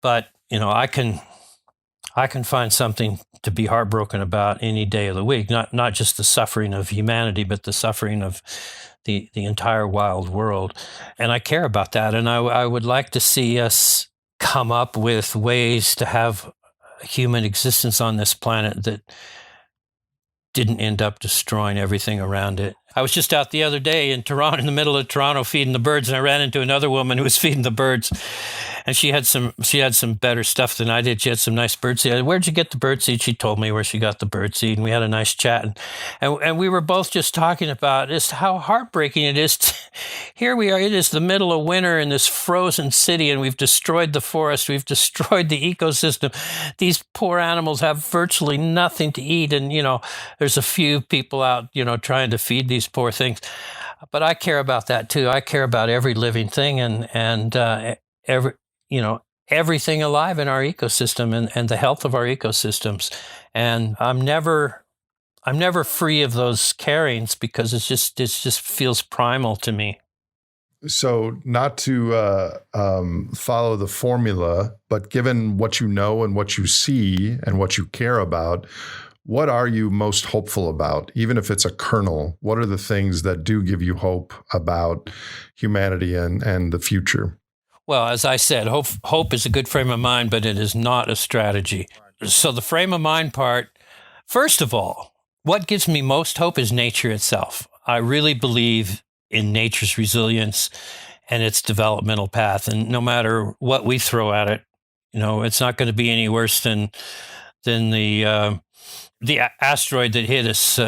but I can find something to be heartbroken about any day of the week. Not just the suffering of humanity, but the suffering of the entire wild world. And I care about that. And I would like to see us come up with ways to have a human existence on this planet that didn't end up destroying everything around it. I was just out the other day in Toronto, in the middle of Toronto, feeding the birds, and I ran into another woman who was feeding the birds, and she had some better stuff than I did. She had some nice birdseed. Where'd you get the birdseed? She told me where she got the birdseed, and we had a nice chat, and we were both just talking about just how heartbreaking it is. Here we are. It is the middle of winter in this frozen city, and we've destroyed the forest. We've destroyed the ecosystem. These poor animals have virtually nothing to eat, and there's a few people out trying to feed these poor things. But I care about that too. I care about every living thing and everything alive in our ecosystem and the health of our ecosystems. And I'm never free of those carings because it just feels primal to me. So not to follow the formula, but given what you know and what you see and what you care about, what are you most hopeful about? Even if it's a kernel, what are the things that do give you hope about humanity and the future? Well, as I said, hope is a good frame of mind, but it is not a strategy. So the frame of mind part, first of all, what gives me most hope is nature itself. I really believe in nature's resilience and its developmental path. And no matter what we throw at it, it's not going to be any worse than the asteroid that hit us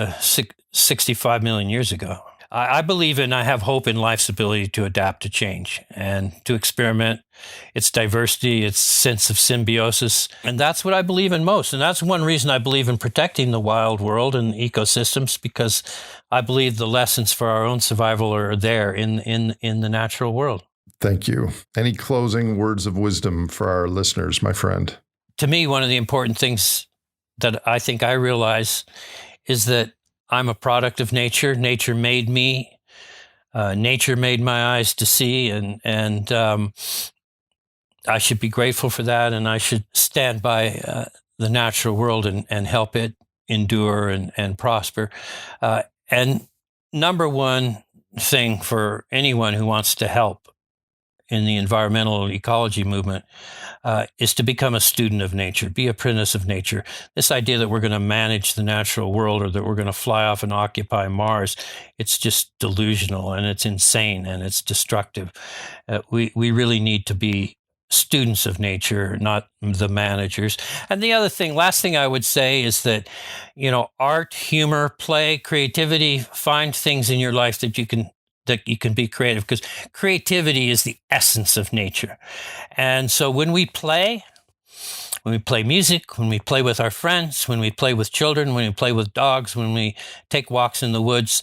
65 million years ago. I have hope in life's ability to adapt to change and to experiment, its diversity, its sense of symbiosis. And that's what I believe in most. And that's one reason I believe in protecting the wild world and ecosystems, because I believe the lessons for our own survival are there in the natural world. Thank you. Any closing words of wisdom for our listeners, my friend? To me, one of the important things that I think I realize is that I'm a product of nature. Nature made me. Nature made my eyes to see, and I should be grateful for that, and I should stand by the natural world and help it endure and prosper. And number one thing for anyone who wants to help in the environmental ecology movement is to become a student of nature, be apprentice of nature. This idea that we're going to manage the natural world or that we're going to fly off and occupy Mars, it's just delusional and it's insane and it's destructive. We really need to be students of nature, not the managers. And the other thing, last thing I would say is that, art, humor, play, creativity, find things in your life that you can be creative, because creativity is the essence of nature. And so when we play music, when we play with our friends, when we play with children, when we play with dogs, when we take walks in the woods,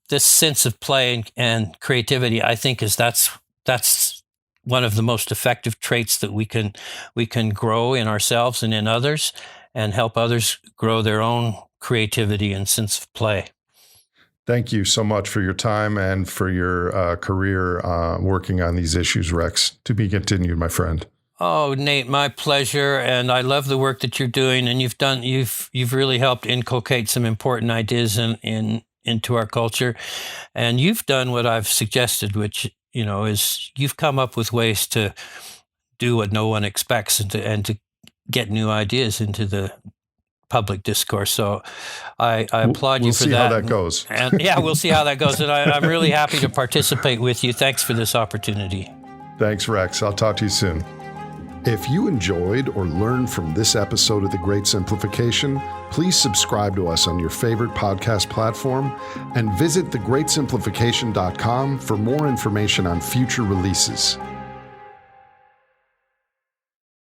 this sense of play and creativity, I think that's one of the most effective traits that we can grow in ourselves and in others, and help others grow their own creativity and sense of play. Thank you so much for your time and for your career working on these issues, Rex. To be continued, my friend. Oh, Nate, my pleasure. And I love the work that you're doing. And you've really helped inculcate some important ideas into our culture. And you've done what I've suggested, which, is you've come up with ways to do what no one expects and to get new ideas into the public discourse. So I applaud you for that. We'll see how that goes. And yeah, we'll see how that goes. And I'm really happy to participate with you. Thanks for this opportunity. Thanks, Rex. I'll talk to you soon. If you enjoyed or learned from this episode of The Great Simplification, please subscribe to us on your favorite podcast platform and visit thegreatsimplification.com for more information on future releases.